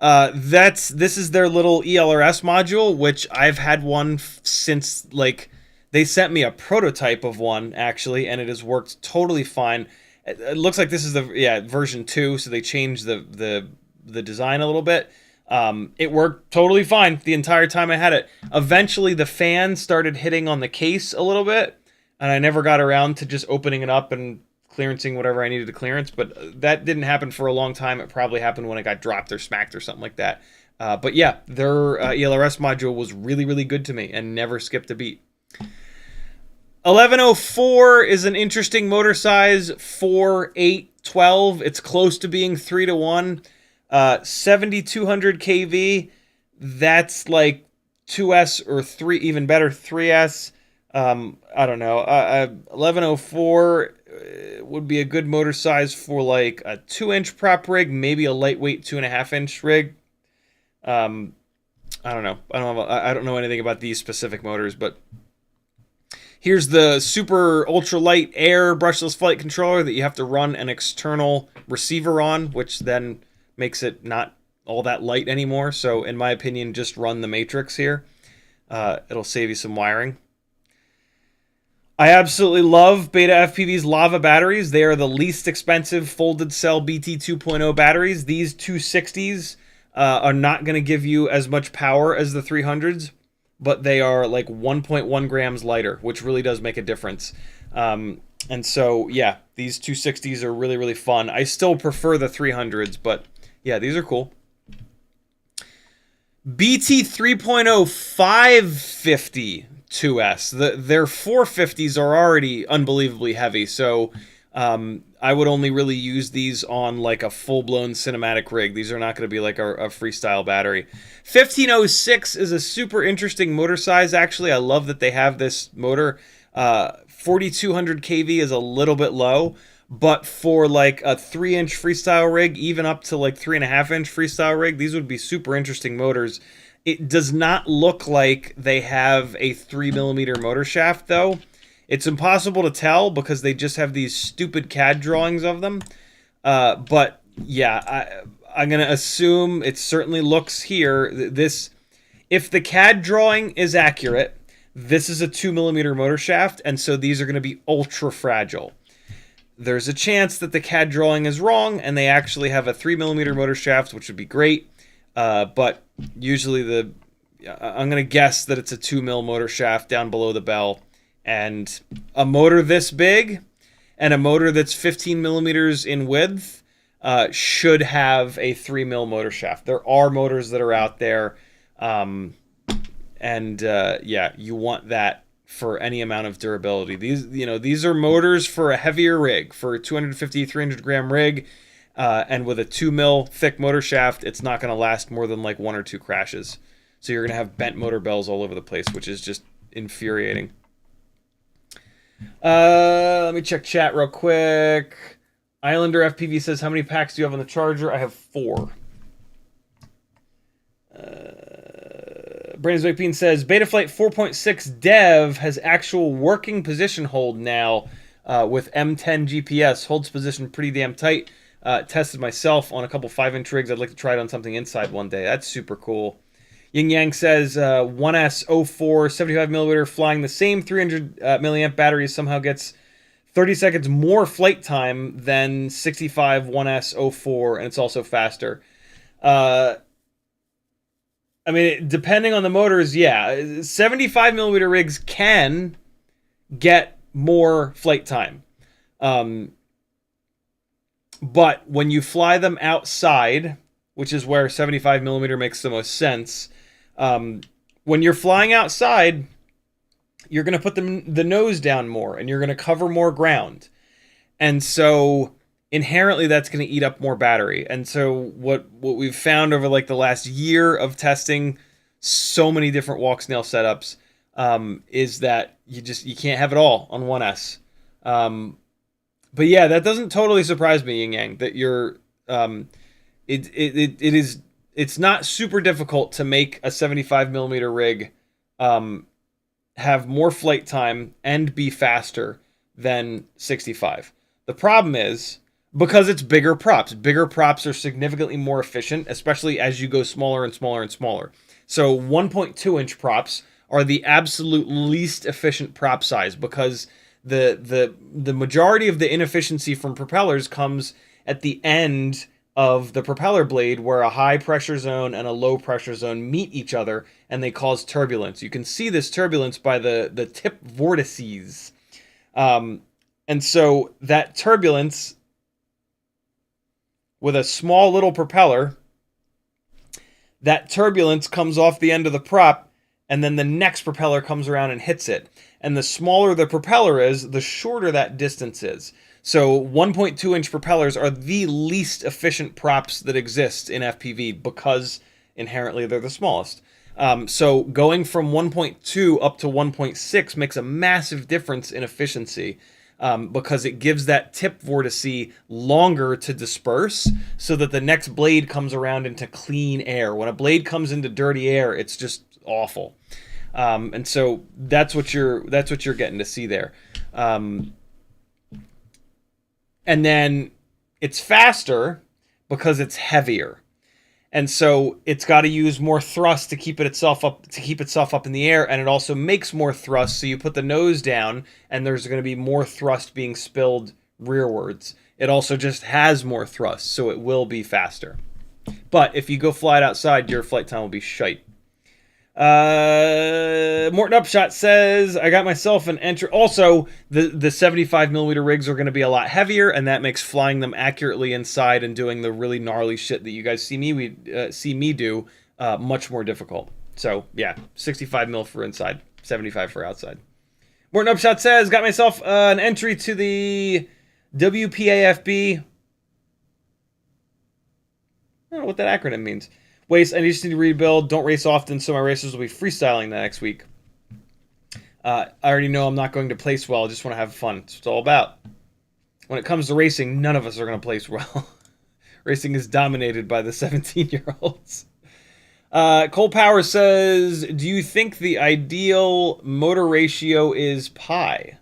This is their little ELRS module, which I've had one since, like, they sent me a prototype of one, actually, and it has worked totally fine. It looks like this is the version 2, so they changed the design a little bit. It worked totally fine the entire time I had it. Eventually, the fan started hitting on the case a little bit, and I never got around to just opening it up and clearancing whatever I needed to clearance, but that didn't happen for a long time. It probably happened when it got dropped or smacked or something like that. But yeah, their ELRS module was really, really good to me and never skipped a beat. 1104 is an interesting motor size, 4, 8, 12. It's close to being 3-to-1. 7200 kV, that's like 2S or 3, even better, 3S. I don't know. 1104 would be a good motor size for like a 2-inch prop rig, maybe a lightweight 2.5-inch rig. I don't know. I don't know anything about these specific motors, but here's the super ultralight air brushless flight controller that you have to run an external receiver on, which then makes it not all that light anymore. So in my opinion, just run the Matrix here. It'll save you some wiring. I absolutely love BetaFPV's Lava batteries. They are the least expensive folded cell BT 2.0 batteries. These 260s are not going to give you as much power as the 300s, but they are like 1.1 grams lighter, which really does make a difference. And so, yeah, these 260s are really, really fun. I still prefer the 300s, but yeah, these are cool. BT 3.0 550 2S. Their 450s are already unbelievably heavy, so I would only really use these on like a full-blown cinematic rig. These are not going to be like a freestyle battery. 1506 is a super interesting motor size, actually. I love that they have this motor. 4200 kV is a little bit low, but for like a 3-inch freestyle rig, even up to like 3.5-inch freestyle rig, these would be super interesting motors. It does not look like they have a 3mm motor shaft, though. It's impossible to tell because they just have these stupid CAD drawings of them. But yeah, I'm going to assume it certainly looks here. If the CAD drawing is accurate, this is a 2mm motor shaft, and so these are going to be ultra fragile. There's a chance that the CAD drawing is wrong and they actually have a 3mm motor shaft, which would be great. But usually I'm going to guess that it's a 2mm motor shaft down below the bell. And a motor this big and a motor that's 15mm in width should have a 3mm motor shaft. There are motors that are out there. Yeah, you want that for any amount of durability. These are motors for a heavier rig, for a 250, 300 gram rig. And with a 2mm thick motor shaft, it's not going to last more than like 1 or 2 crashes. So you're going to have bent motor bells all over the place, which is just infuriating. Let me check chat real quick. Islander FPV says, how many packs do you have on the charger? I have 4. Brandon Zoipine says, Betaflight 4.6 Dev has actual working position hold now with M10 GPS. Holds position pretty damn tight. Tested myself on a couple 5-inch rigs. I'd like to try it on something inside one day. That's super cool. Yin Yang says 1S04 75mm flying the same 300 milliamp battery somehow gets 30 seconds more flight time than 65 1S04, and it's also faster. I mean, depending on the motors, yeah, 75mm rigs can get more flight time. But when you fly them outside, which is where 75mm makes the most sense, when you're flying outside, you're going to put the nose down more, and you're going to cover more ground. And so inherently that's going to eat up more battery. And so what we've found over like the last year of testing so many different walk snail setups is that you can't have it all on 1S. But yeah, that doesn't totally surprise me, Yin Yang, that you're it's not super difficult to make a 75mm rig have more flight time and be faster than 65. The problem is, because it's bigger props. Bigger props are significantly more efficient, especially as you go smaller and smaller and smaller. So 1.2-inch props are the absolute least efficient prop size, because the majority of the inefficiency from propellers comes at the end of the propeller blade, where a high pressure zone and a low pressure zone meet each other, and they cause turbulence. You can see this turbulence by the tip vortices. And so that turbulence with a small little propeller, that turbulence comes off the end of the prop, and then the next propeller comes around and hits it. And the smaller the propeller is, the shorter that distance is. So 1.2-inch propellers are the least efficient props that exist in FPV, because inherently they're the smallest. So going from 1.2 up to 1.6 makes a massive difference in efficiency, because it gives that tip vortice longer to disperse, so that the next blade comes around into clean air. When a blade comes into dirty air, it's just awful. And so that's what you're getting to see there. And then it's faster because it's heavier. And so it's got to use more thrust to keep itself up in the air, and it also makes more thrust, so you put the nose down and there's going to be more thrust being spilled rearwards. It also just has more thrust, so it will be faster. But if you go fly it outside, your flight time will be shite. Morton Upshot says, I got myself an entry. Also, the 75mm rigs are going to be a lot heavier, and that makes flying them accurately inside and doing the really gnarly shit that you guys see me do much more difficult. So yeah, 65mm for inside, 75 for outside. Morton Upshot says, got myself an entry to the WPAFB. I don't know what that acronym means. Waste, I just need to rebuild. Don't race often, so my racers will be freestyling the next week. I already know I'm not going to place well. I just want to have fun. That's what it's all about. When it comes to racing, none of us are going to place well. Racing is dominated by the 17-year-olds. Cole Power says, do you think the ideal motor ratio is pi?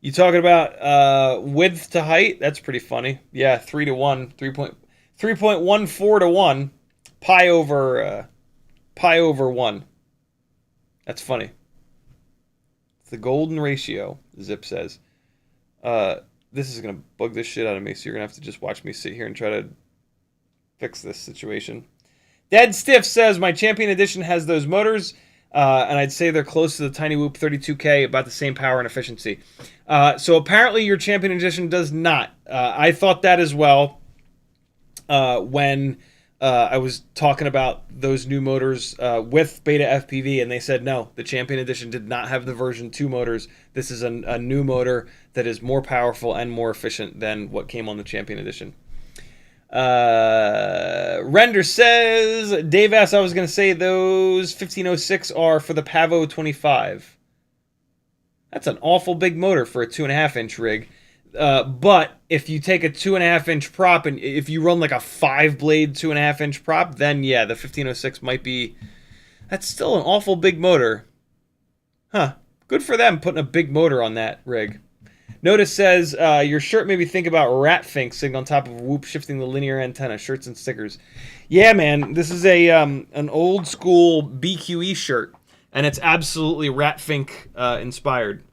You talking about width to height? That's pretty funny. Yeah, 3 to 1. 3.14 to 1. Pi over 1. That's funny. It's the golden ratio, Zip says. This is going to bug the shit out of me, so you're going to have to just watch me sit here and try to fix this situation. Dead Stiff says, my Champion Edition has those motors, and I'd say they're close to the Tiny Whoop 32K, about the same power and efficiency. So apparently your Champion Edition does not. I thought that as well when I was talking about those new motors with BetaFPV, and they said no, the Champion Edition did not have the version 2 motors. This is a new motor that is more powerful and more efficient than what came on the Champion Edition. Render says, Dave asked, I was going to say those 1506 are for the Pavo 25. That's an awful big motor for a 2.5-inch rig. But if you take a 2.5-inch prop and if you run like a 5-blade 2.5-inch prop, then yeah, the 1506 might be. That's still an awful big motor. Huh. Good for them putting a big motor on that rig. Notice says, your shirt made me think about Ratfink sitting on top of Whoop shifting the linear antenna, shirts and stickers. Yeah, man, this is a an old school BQE shirt, and it's absolutely Ratfink inspired.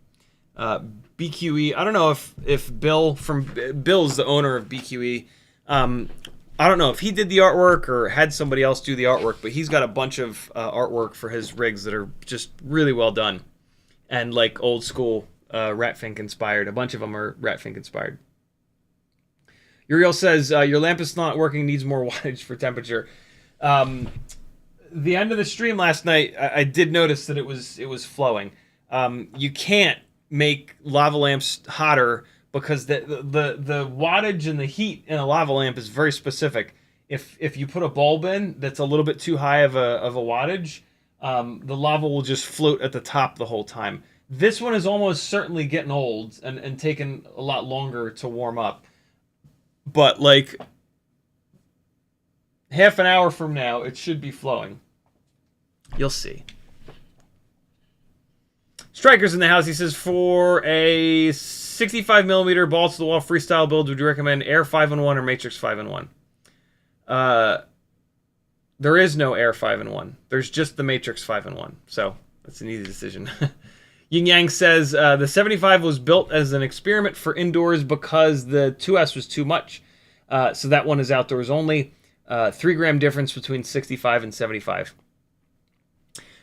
BQE, I don't know if Bill's the owner of BQE. I don't know if he did the artwork or had somebody else do the artwork, but he's got a bunch of artwork for his rigs that are just really well done. And like old school Ratfink inspired. A bunch of them are Ratfink inspired. Uriel says, your lamp is not working, needs more wattage for temperature. The end of the stream last night, I did notice that it was flowing. You can't make lava lamps hotter because the wattage and the heat in a lava lamp is very specific. If you put a bulb in that's a little bit too high of a wattage, the lava will just float at the top the whole time. This one is almost certainly getting old and taking a lot longer to warm up. But like half an hour from now, it should be flowing. You'll see. Striker's in the house. He says, for a 65mm balls-to-the-wall freestyle build, would you recommend Air 5-in-1 or Matrix 5-in-1? There is no Air 5-in-1. There's just the Matrix 5-in-1. So that's an easy decision. Yin Yang says, the 75 was built as an experiment for indoors because the 2S was too much. So that one is outdoors only. 3-gram difference between 65 and 75.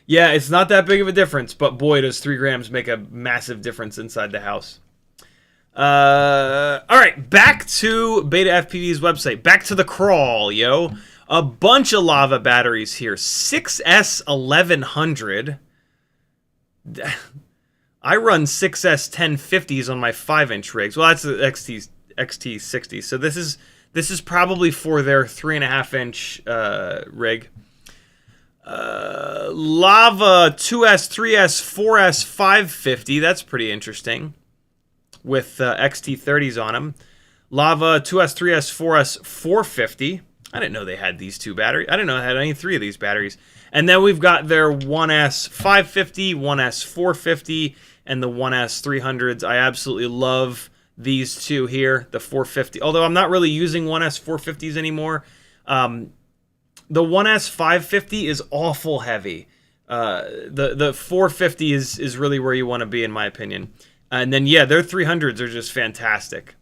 Yeah, it's not that big of a difference, but boy, does 3 grams make a massive difference inside the house. All right, back to BetaFPV's website. Back to the crawl, yo. A bunch of lava batteries here. 6S 1100. I run 6S 1050s on my 5-inch rigs. Well, that's the XT60. So this is probably for their 3.5-inch rig. Lava 2S, 3S, 4S, 550. That's pretty interesting. With XT30s on them. Lava 2S, 3S, 4S, 450. I didn't know they had these two batteries. I didn't know they had any 3 of these batteries. And then we've got their 1S 550, 1S 450, and the 1S 300s. I absolutely love these two here, the 450. Although I'm not really using 1S 450s anymore. The 1S 550 is awful heavy. The 450 is really where you want to be, in my opinion. And then, yeah, their 300s are just fantastic.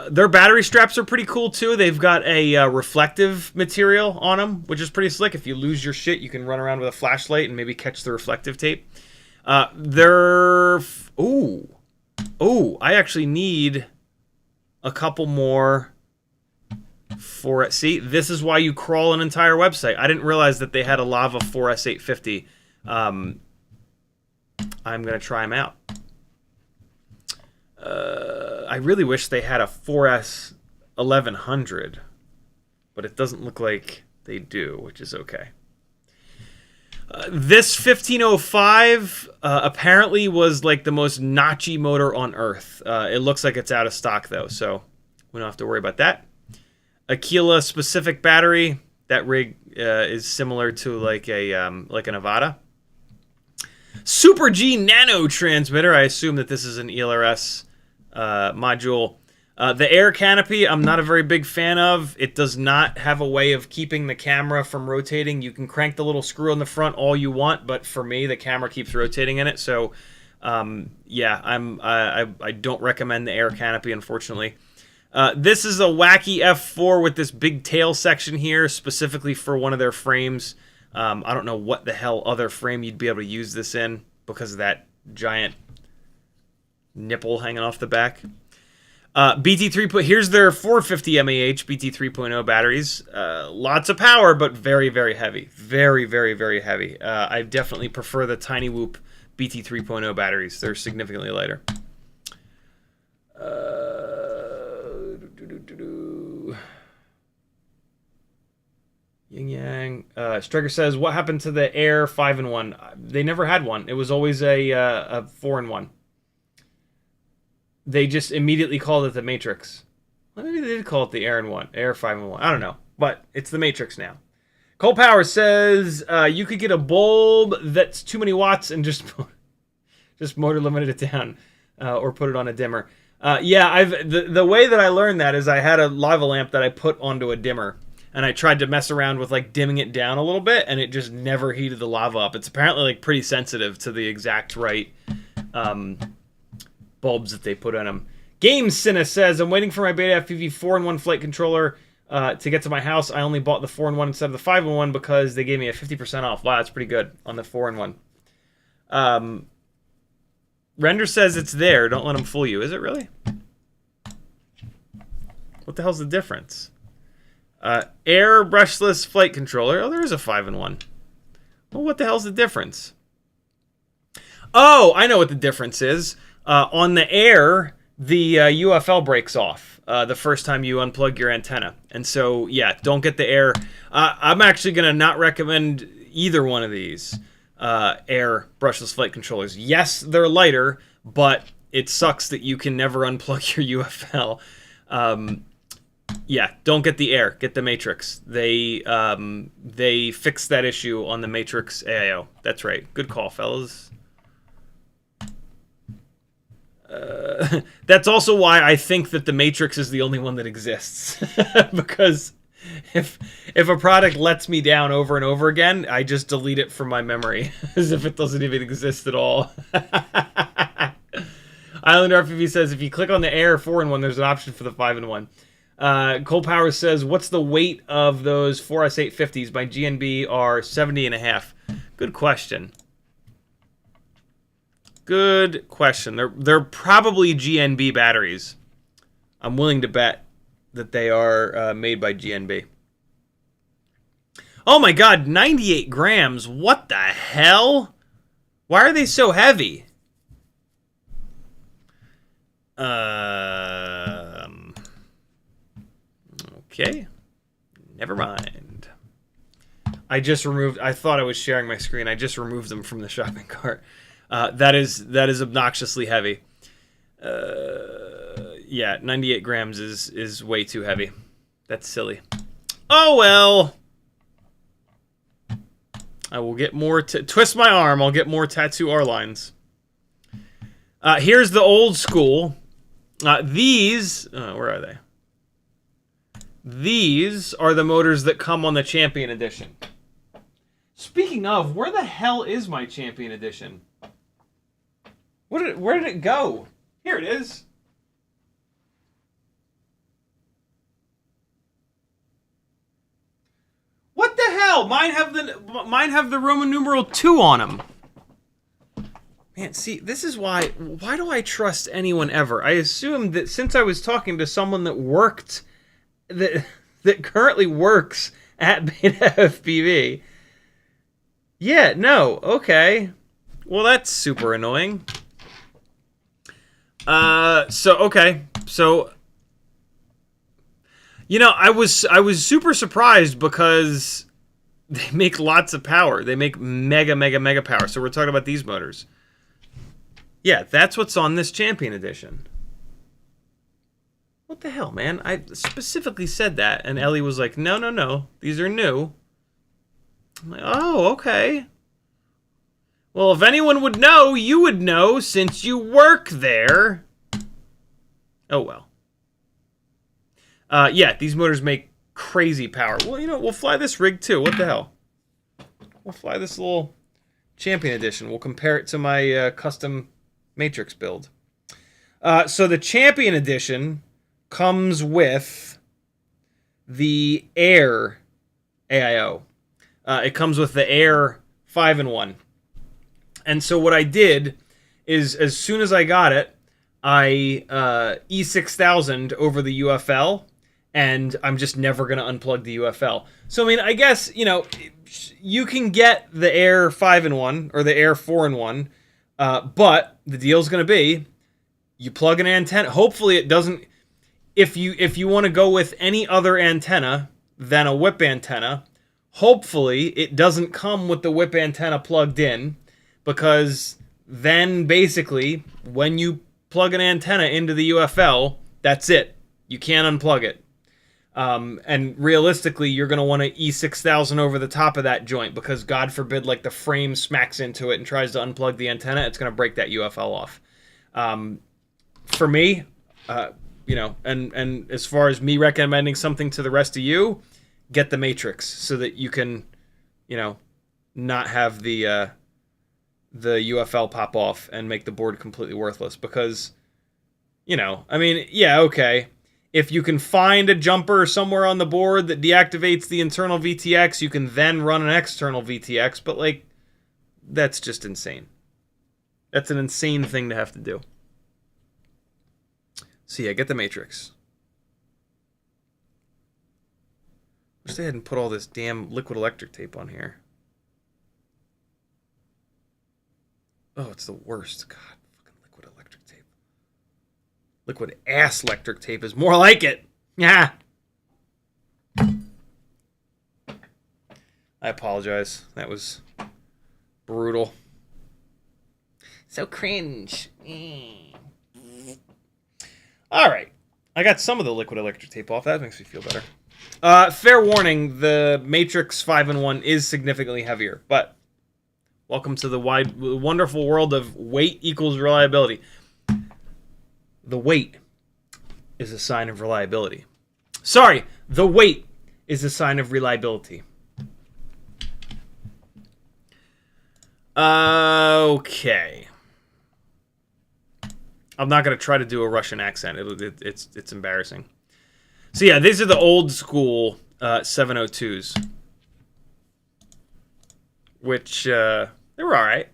Their battery straps are pretty cool, too. They've got a reflective material on them, which is pretty slick. If you lose your shit, you can run around with a flashlight and maybe catch the reflective tape. Ooh, I actually need a couple more for it. See, this is why you crawl an entire website. I didn't realize that they had a Lava 4S 850. I'm going to try them out. I really wish they had a 4S 1100, but it doesn't look like they do, which is okay. This 1505 apparently was like the most notchy motor on Earth. It looks like it's out of stock, though, so we don't have to worry about that. Aquila specific battery. That rig is similar to like a Nevada. Super G nano transmitter. I assume that this is an ELRS module. The air canopy, I'm not a very big fan of. It does not have a way of keeping the camera from rotating. You can crank the little screw on the front all you want, but for me, the camera keeps rotating in it. So, yeah, I don't recommend the air canopy, unfortunately. This is a wacky F4 with this big tail section here, specifically for one of their frames. I don't know what the hell other frame you'd be able to use this in because of that giant nipple hanging off the back. BT3, here's their 450 mAh BT 3.0 batteries. Lots of power, but very, very heavy. Very, very, very heavy. I definitely prefer the Tiny Whoop BT 3.0 batteries. They're significantly lighter. Yin Yang. Striker says, what happened to the Air 5-in-1? They never had one. It was always a 4-in-1. they just immediately called it the Matrix. Well, maybe they did call it the Air 5-in-1. I don't know, but it's the Matrix now. Cole Power says you could get a bulb that's too many watts and just motor limited it down, or put it on a dimmer. Yeah, the way that I learned that is I had a lava lamp that I put onto a dimmer, and I tried to mess around with like dimming it down a little bit, and it just never heated the lava up. It's apparently like pretty sensitive to the exact right bulbs that they put in them. Game Cinna says, I'm waiting for my BetaFPV 4-in-1 flight controller to get to my house. I only bought the 4-in-1 instead of the 5-in-1 because they gave me a 50% off. Wow, that's pretty good on the 4-in-1. Render says it's there. Don't let them fool you. Is it really? What the hell's the difference? Air brushless flight controller. Oh, there is a 5-in-1. Well, what the hell's the difference? Oh, I know what the difference is. On the Air, the UFL breaks off the first time you unplug your antenna. And so, yeah, don't get the Air. I'm actually going to not recommend either one of these Air brushless flight controllers. Yes, they're lighter, but it sucks that you can never unplug your UFL. Yeah, don't get the Air. Get the Matrix. They fixed that issue on the Matrix AIO. That's right. Good call, fellas. That's also why I think that the Matrix is the only one that exists. Because if a product lets me down over and over again, I just delete it from my memory as if it doesn't even exist at all. Islander FPV says, if you click on the Air 4-in-1, there's an option for the 5-in-1. Cole Powers says, what's the weight of those 4S850s? My GNB are 70.5. Good question. Good question. They're probably GNB batteries. I'm willing to bet that they are made by GNB. Oh my god, 98 grams. What the hell? Why are they so heavy? Okay. Never mind. I thought I was sharing my screen. I just removed them from the shopping cart. That is obnoxiously heavy. Yeah, 98 grams is way too heavy. That's silly. Oh well. I will get more. Twist my arm. I'll get more tattoo R lines. Here's the old school. These. Where are they? These are the motors that come on the Champion Edition. Speaking of, where the hell is my Champion Edition? Where did it go? Here it is. What the hell? Mine have the Roman numeral 2 on them. Man, see, this is why do I trust anyone ever? I assumed that since I was talking to someone that worked that currently works at BetaFPV. Yeah, no, okay. Well, that's super annoying. Okay. So, you know, I was super surprised because they make lots of power. They make mega power. So we're talking about these motors. Yeah, that's what's on this Champion Edition. What the hell, man? I specifically said that, and Ellie was like, no, these are new. I'm like, oh, okay. Well, if anyone would know, you would know since you work there. Oh, well. Yeah, these motors make crazy power. Well, you know, we'll fly this rig too. What the hell? We'll fly this little Champion Edition. We'll compare it to my custom Matrix build. So the Champion Edition comes with the Air AIO. It comes with the Air 5-in-1. And so what I did is, as soon as I got it, I E6000 over the UFL, and I'm just never going to unplug the UFL. So, I mean, I guess, you know, you can get the Air 5-in-1 or the Air 4-in-1, but the deal's going to be, you plug an antenna. Hopefully it doesn't... If you want to go with any other antenna than a whip antenna, hopefully it doesn't come with the whip antenna plugged in, because then basically when you plug an antenna into the UFL, that's it. You can't unplug it. And realistically, you're going to want to E6000 over the top of that joint because God forbid, like, the frame smacks into it and tries to unplug the antenna, it's going to break that UFL off. For me, you know, and as far as me recommending something to the rest of you, get the Matrix so that you can, you know, not have the UFL pop off and make the board completely worthless because, you know, I mean, yeah, okay. If you can find a jumper somewhere on the board that deactivates the internal VTX, you can then run an external VTX, but, like, that's just insane. That's an insane thing to have to do. So yeah, get the Matrix. Wish they hadn't put all this damn liquid electric tape on here. Oh, it's the worst. God, fucking liquid electric tape. Liquid ass electric tape is more like it. Yeah. I apologize. That was brutal. So cringe. All right. I got some of the liquid electric tape off. That makes me feel better. Fair warning, the Matrix 5-in-1 is significantly heavier, but welcome to the wonderful world of weight equals reliability. The weight is a sign of reliability. Sorry, the weight is a sign of reliability. Okay. I'm not going to try to do a Russian accent. It's embarrassing. So yeah, these are the old school 702s. Which, they were alright.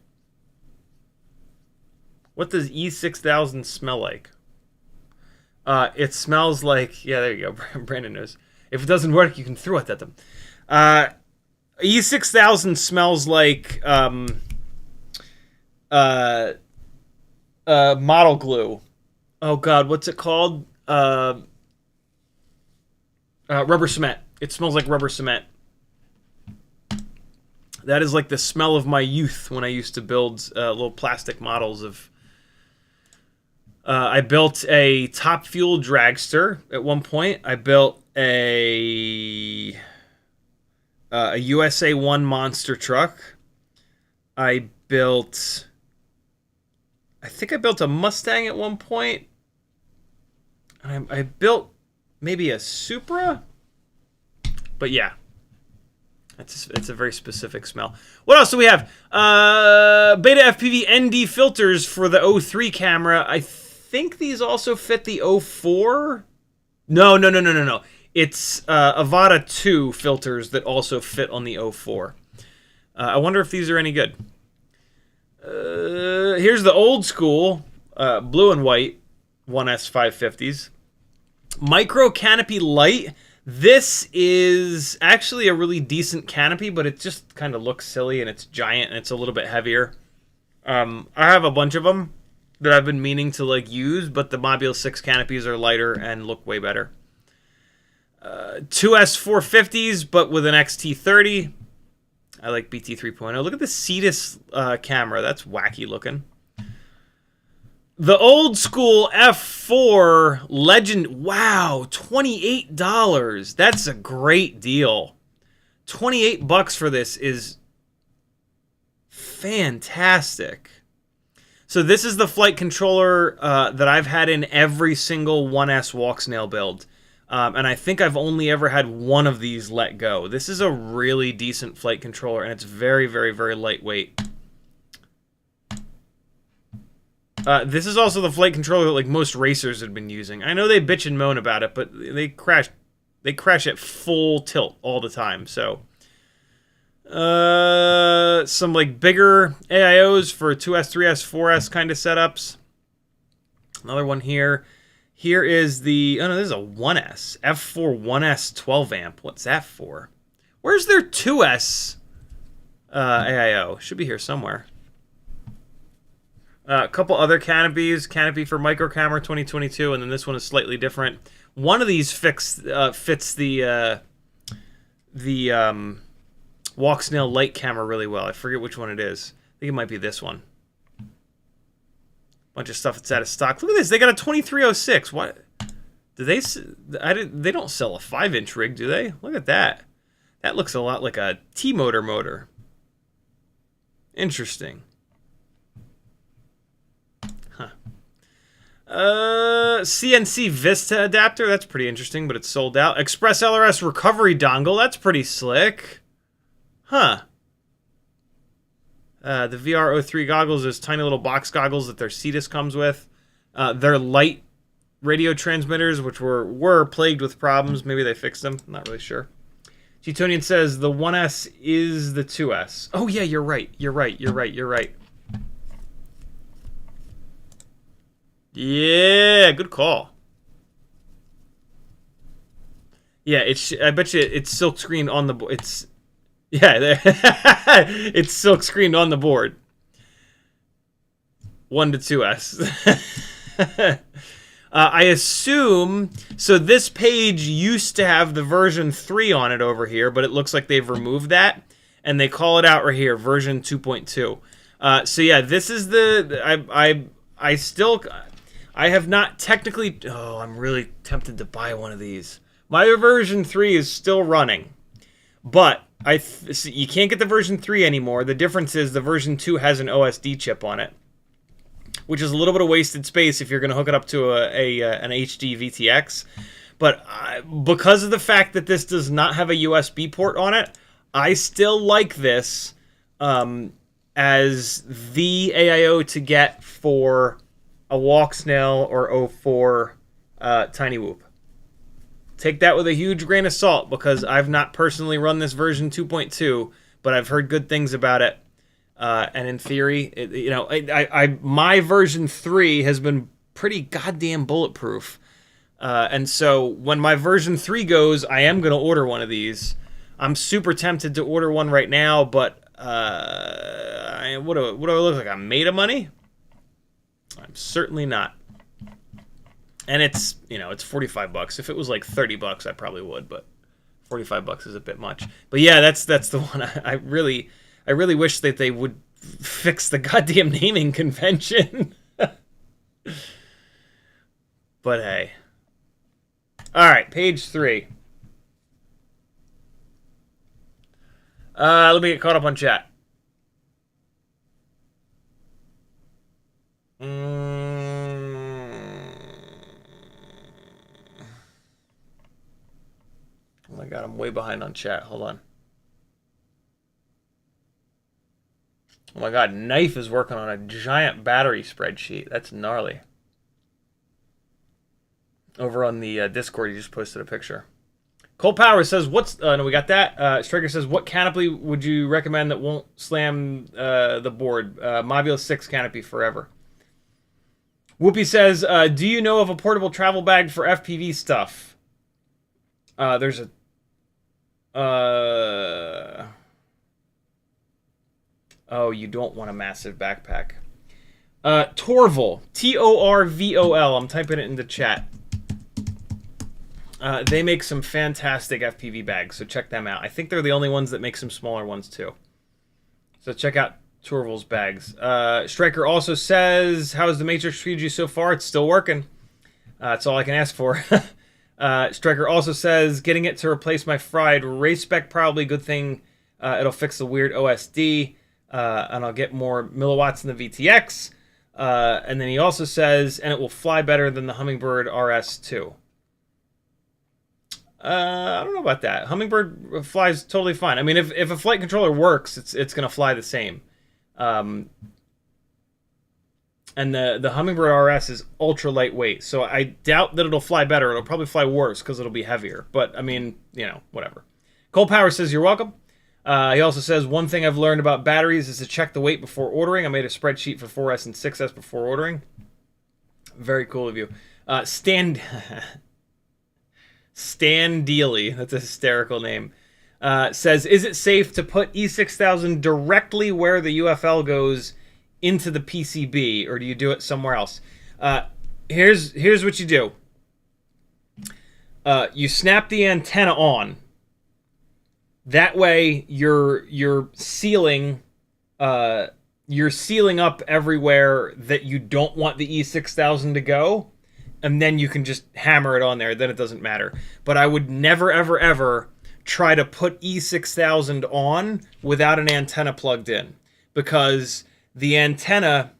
What does E6000 smell like? It smells like... Yeah, there you go. Brandon knows. If it doesn't work, you can throw it at them. E6000 smells like model glue. Oh god, what's it called? Rubber cement. It smells like rubber cement. That is like the smell of my youth when I used to build little plastic models of... I built a top fuel dragster at one point. I built a USA 1 monster truck. I think I built a Mustang at one point. I built maybe a Supra. But yeah. It's a very specific smell. What else do we have? BetaFPV ND filters for the 03 camera. I think these also fit the 04. No. It's Avata 2 filters that also fit on the 04. I wonder if these are any good. Here's the old school blue and white 1S 550s. Micro canopy light. This is actually a really decent canopy, but it just kind of looks silly, and it's giant, and it's a little bit heavier. I have a bunch of them that I've been meaning to like use, but the Mobile 6 canopies are lighter and look way better. 2S 450s, but with an XT30. I like BT 3.0. Look at the Cetus camera. That's wacky looking. The old school F4 Legend. Wow, $28. That's a great deal. $28 for this is fantastic. So this is the flight controller that I've had in every single 1S walk snail build. And I think I've only ever had one of these let go. This is a really decent flight controller, and it's very, very, very lightweight. This is also the flight controller that like most racers have been using. I know they bitch and moan about it, but they crash at full tilt all the time. So some like bigger AIOs for 2S, 3S, 4S kind of setups. Another one here. Here is the... Oh, no, this is a 1S. F4 1S 12 amp. What's that for? Where's their 2S AIO? Should be here somewhere. A couple other canopies. Canopy for micro camera 2022, and then this one is slightly different. One of these fits the walk snail light camera really well. I forget which one it is. I think it might be this one. Bunch of stuff that's out of stock. Look at this. They got a 2306. What? Do they? They don't sell a 5-inch rig, do they? Look at that. That looks a lot like a T-motor motor. Interesting. Huh. CNC Vista adapter. That's pretty interesting, but it's sold out. Express LRS recovery dongle. That's pretty slick. Huh. The VR03 goggles, those tiny little box goggles that their Cetus comes with. They're light radio transmitters, which were plagued with problems. Maybe they fixed them. I'm not really sure. Teutonian says the 1S is the 2S. Oh, yeah, you're right. You're right. Yeah, good call. Yeah, I bet you it's silk screened on the board. It's silk screened on the board. 1 to 2S. I assume, so this page used to have the version 3 on it over here, but it looks like they've removed that, and they call it out right here, version 2.2. So yeah, this is I have not technically, I'm really tempted to buy one of these. My version 3 is still running, but you can't get the version 3 anymore. The difference is the version 2 has an OSD chip on it, which is a little bit of wasted space if you're going to hook it up to an HD VTX. But because of the fact that this does not have a USB port on it, I still like this as the AIO to get for a walk snail or 04 Tiny Whoop. Take that with a huge grain of salt, because I've not personally run this version 2.2, but I've heard good things about it. And in theory, my version 3 has been pretty goddamn bulletproof. And so when my version 3 goes, I am going to order one of these. I'm super tempted to order one right now, but what do I look like? I'm made of money? I'm certainly not. And it's, it's $45. If it was like $30, I probably would, but $45 is a bit much. But yeah, that's the one. I really wish that they would fix the goddamn naming convention. But hey. All right, page 3. Let me get caught up on chat. Oh my god, I'm way behind on chat. Hold on. Oh my god, Knife is working on a giant battery spreadsheet. That's gnarly. Over on the Discord, he just posted a picture. Cole Power says, no, we got that. Striker says, what canopy would you recommend that won't slam the board? Mobula 6 canopy forever. Whoopi says, do you know of a portable travel bag for FPV stuff? There's a... Oh, you don't want a massive backpack. Torvol. Torvol. I'm typing it into chat. They make some fantastic FPV bags, so check them out. I think they're the only ones that make some smaller ones, too. So check out Torvol's bags. Striker also says, how is the Matrix treated you so far? It's still working. That's all I can ask for. Striker also says, getting it to replace my fried race spec, probably good thing. It'll fix the weird OSD, and I'll get more milliwatts in the VTX. And then he also says, and it will fly better than the Hummingbird RS2. I don't know about that. Hummingbird flies totally fine. I mean, if a flight controller works, it's going to fly the same. And the Hummingbird RS is ultra lightweight, so I doubt that it'll fly better. It'll probably fly worse because it'll be heavier. But, I mean, whatever. Cole Power says, you're welcome. He also says, one thing I've learned about batteries is to check the weight before ordering. I made a spreadsheet for 4S and 6S before ordering. Very cool of you. Stan Dealey, that's a hysterical name, says, is it safe to put E6000 directly where the UFL goes into the PCB, or do you do it somewhere else? Here's what you do. You snap the antenna on. That way, you're sealing you're sealing up everywhere that you don't want the E6000 to go, and then you can just hammer it on there. Then it doesn't matter. But I would never, ever, ever try to put E6000 on without an antenna plugged in, because the antenna,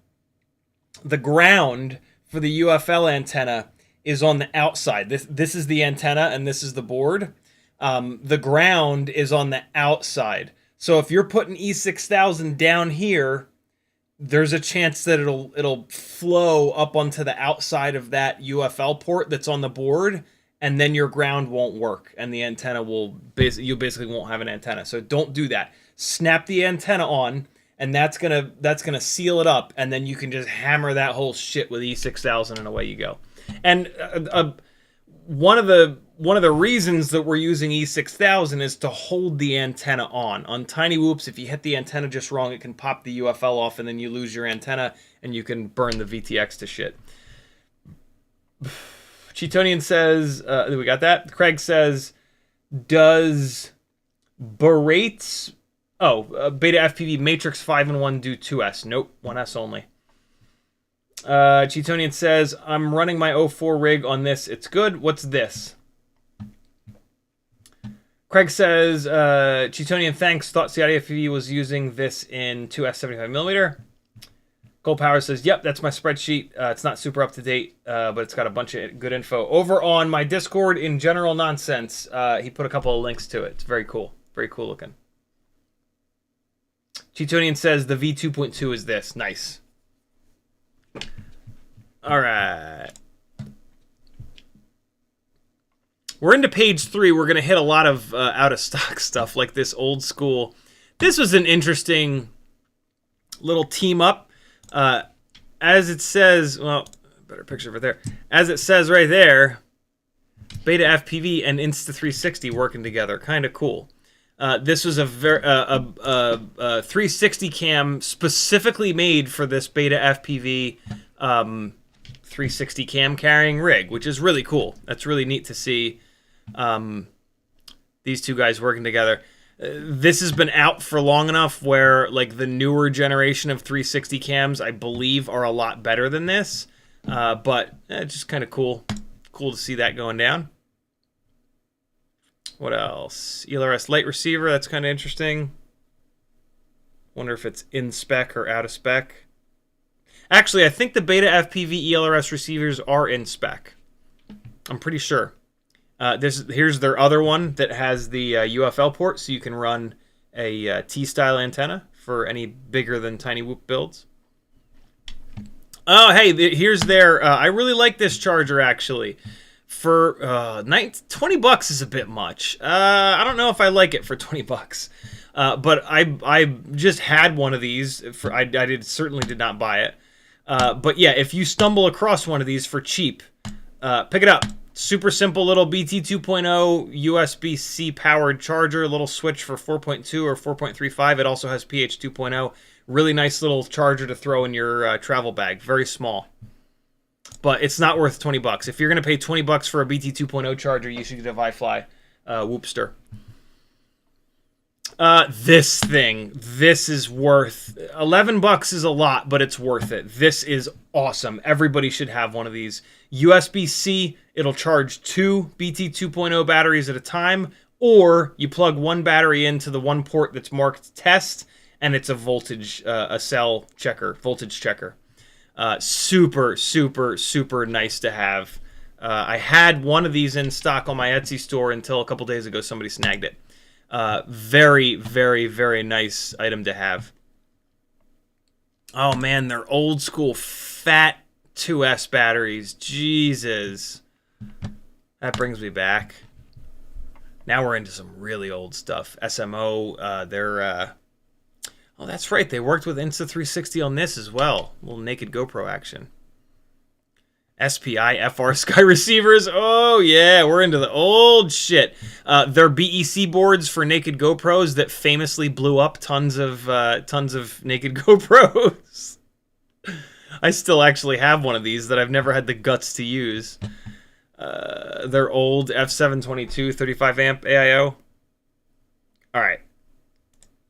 the ground for the UFL antenna is on the outside. This is the antenna and this is the board. The ground is on the outside. So if you're putting E6000 down here, there's a chance that it'll flow up onto the outside of that UFL port that's on the board, and then your ground won't work, and the antenna you basically won't have an antenna. So don't do that. Snap the antenna on, and that's gonna seal it up, and then you can just hammer that whole shit with E6000, and away you go. And one of the reasons that we're using E6000 is to hold the antenna on. On Tiny Whoops, if you hit the antenna just wrong, it can pop the UFL off, and then you lose your antenna, and you can burn the VTX to shit. Cheatonian says, we got that. Craig says, does BetaFPV Matrix 5-in-1 do 2S? Nope, 1S only. Cheatonian says, I'm running my 04 rig on this. It's good. What's this? Craig says, Cheatonian, thanks. Thought CiottiFPV was using this in 2S 75mm. Gold Power says, yep, that's my spreadsheet. It's not super up to date, but it's got a bunch of good info. Over on my Discord in General Nonsense, he put a couple of links to it. It's very cool. Very cool looking. Cheatonian says the V2.2 is this. Nice. All right. We're into page 3. We're going to hit a lot of out-of-stock stuff like this old school. This was an interesting little team-up. As it says, well, better picture over there. As it says right there, BetaFPV and Insta360 working together. Kind of cool. This was a 360 cam specifically made for this BetaFPV 360 cam carrying rig, which is really cool. That's really neat to see these two guys working together. This has been out for long enough where, like, the newer generation of 360 cams, I believe, are a lot better than this. But it's just kind of cool. Cool to see that going down. What else? ELRS light receiver. That's kind of interesting. Wonder if it's in spec or out of spec. Actually, I think the BetaFPV ELRS receivers are in spec. I'm pretty sure. Here's their other one that has the UFL port, so you can run a T-style antenna for any bigger than Tiny Whoop builds. Oh, hey, here's their... I really like this charger, actually. For $20 is a bit much. I don't know if I like it for $20. But I just had one of these. I certainly did not buy it. But yeah, if you stumble across one of these for cheap, pick it up. Super simple little BT 2.0 USB-C powered charger, little switch for 4.2 or 4.35. It also has PH 2.0. Really nice little charger to throw in your travel bag. Very small. But it's not worth $20. If you're going to pay $20 for a BT 2.0 charger, you should get a iFly Whoopster. This thing, this is worth $11 is a lot, but it's worth it. This is awesome. Everybody should have one of these. USB-C, it'll charge 2 BT 2.0 batteries at a time, or you plug one battery into the one port that's marked test, and it's a voltage, a cell checker, voltage checker. Super, super, super nice to have. I had one of these in stock on my Etsy store until a couple days ago somebody snagged it. Very, very, very nice item to have. Oh man, they're old school fat 2S batteries. Jesus. That brings me back. Now we're into some really old stuff. SMO, oh, that's right. They worked with Insta360 on this as well. A little naked GoPro action. SPI FR Sky receivers. Oh yeah, we're into the old shit. They're BEC boards for naked GoPros that famously blew up tons of naked GoPros. I still actually have one of these that I've never had the guts to use. They're old F722 35 amp AIO. All right.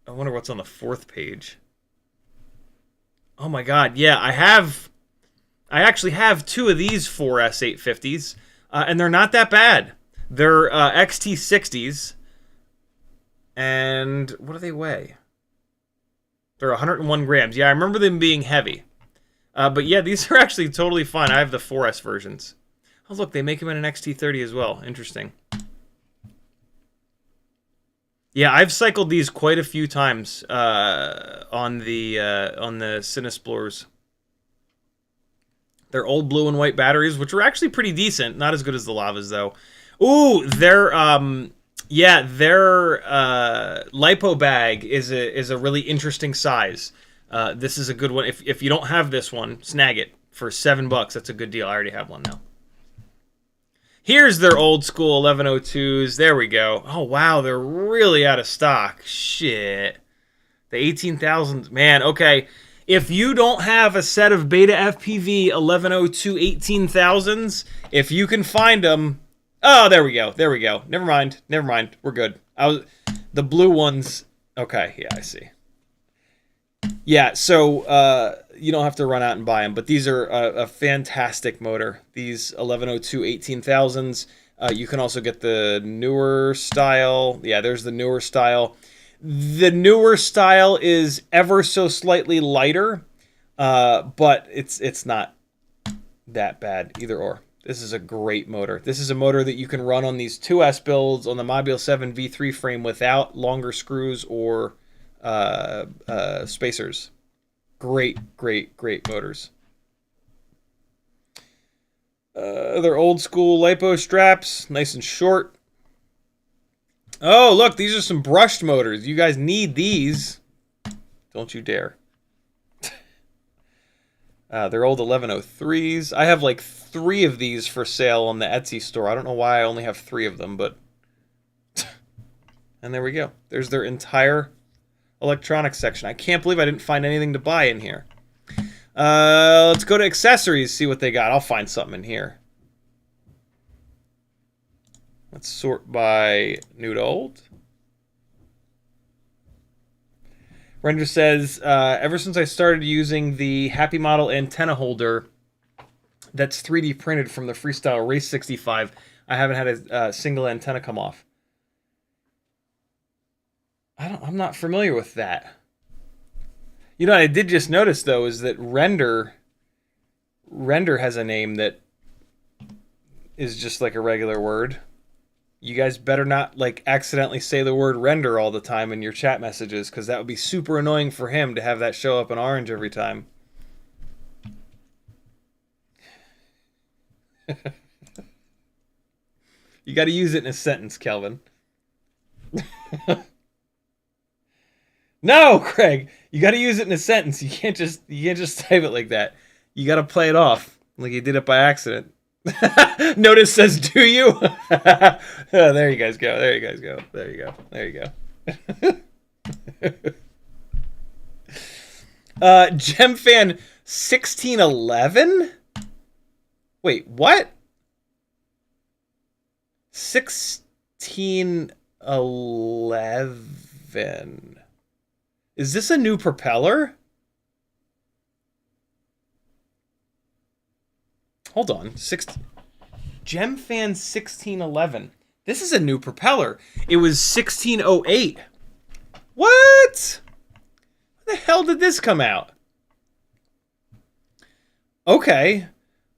I wonder what's on the 4th page. Oh my god, yeah, I actually have two of these 4S850s, and they're not that bad. They're XT60s, and what do they weigh? They're 101 grams. Yeah, I remember them being heavy. But yeah, these are actually totally fine. I have the 4S versions. Oh, look, they make them in an XT30 as well. Interesting. Yeah, I've cycled these quite a few times on the Cinesplores. They're old blue and white batteries, which are actually pretty decent. Not as good as the Lavas, though. Ooh, their lipo bag is a really interesting size. This is a good one. If you don't have this one, snag it for $7. That's a good deal. I already have one now. Here's their old school 1102s. There we go. Oh, wow. They're really out of stock. Shit. The 18,000. Man, okay. If you don't have a set of BetaFPV 1102 18,000s, if you can find them... Oh, there we go. There we go. Never mind. Never mind. We're good. The blue ones... Okay, yeah, I see. Yeah, so you don't have to run out and buy them, but these are a fantastic motor. These 1102 18,000s. You can also get the newer style. Yeah, there's the newer style. The newer style is ever so slightly lighter, but it's not that bad either or. This is a great motor. This is a motor that you can run on these 2S builds on the Module 7 V3 frame without longer screws or spacers. Great, great, great motors. They're old school lipo straps, nice and short. Oh, look, these are some brushed motors. You guys need these. Don't you dare. They're old 1103s. I have like 3 of these for sale on the Etsy store. I don't know why I only have 3 of them, but... And there we go. There's their entire electronics section. I can't believe I didn't find anything to buy in here. Let's go to accessories, see what they got. I'll find something in here. Let's sort by new to old. Render says, ever since I started using the Happy Model antenna holder that's 3D printed from the Freestyle Race 65, I haven't had a single antenna come off. I'm not familiar with that. You know what I did just notice, though, is that render has a name that is just like a regular word. You guys better not like accidentally say the word render all the time in your chat messages, because that would be super annoying for him to have that show up in orange every time. You got to use it in a sentence, Kelvin. No, Craig, you got to use it in a sentence. You can't just type it like that. You got to play it off like you did it by accident. Notice says, "Do you?" Oh, there you guys go. There you guys go. There you go. There you go. GemFan 1611. Wait, what? 1611. Is this a new propeller? Hold on. GemFan 1611. This is a new propeller. It was 1608. What? When the hell did this come out? Okay.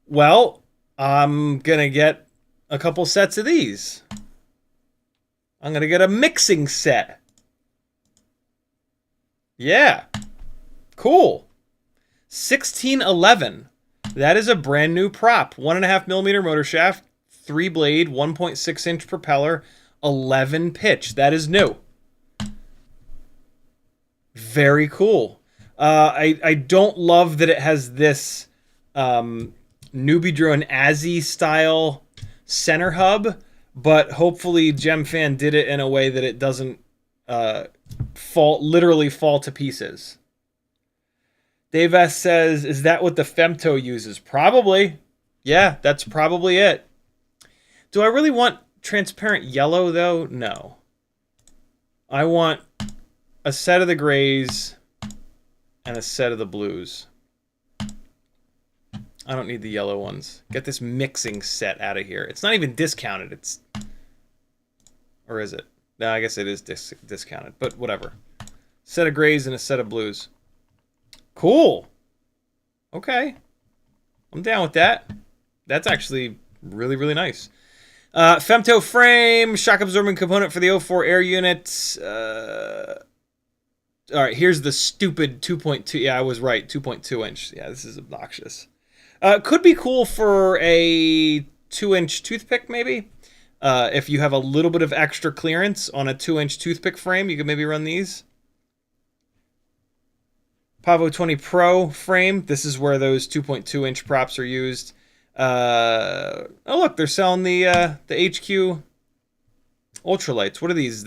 Well, I'm going to get a couple sets of these. I'm going to get a mixing set. Yeah. Cool. 1611. That is a brand new prop. 1.5mm motor shaft, 3-blade, 1.6-inch propeller, 11 pitch. That is new. Very cool. I don't love that it has this Newbie Drone Azzy style center hub, but hopefully GemFan did it in a way that it doesn't literally fall to pieces. Dave S says, is that what the Femto uses? Probably. Yeah, that's probably it. Do I really want transparent yellow, though? No. I want a set of the grays and a set of the blues. I don't need the yellow ones. Get this mixing set out of here. It's not even discounted. It's... Or is it? No, I guess it is discounted, but whatever. Set of grays and a set of blues. Cool. Okay. I'm down with that. That's actually really, really nice. Femto frame, shock absorbing component for the 04 air unit. All right, here's the stupid 2.2. Yeah, I was right. 2.2 inch. Yeah, this is obnoxious. Could be cool for a 2-inch toothpick, maybe. If you have a little bit of extra clearance on a 2-inch toothpick frame, you could maybe run these. Pavo 20 Pro frame. This is where those 2.2-inch props are used. Oh, look, they're selling the HQ ultralights. What are these?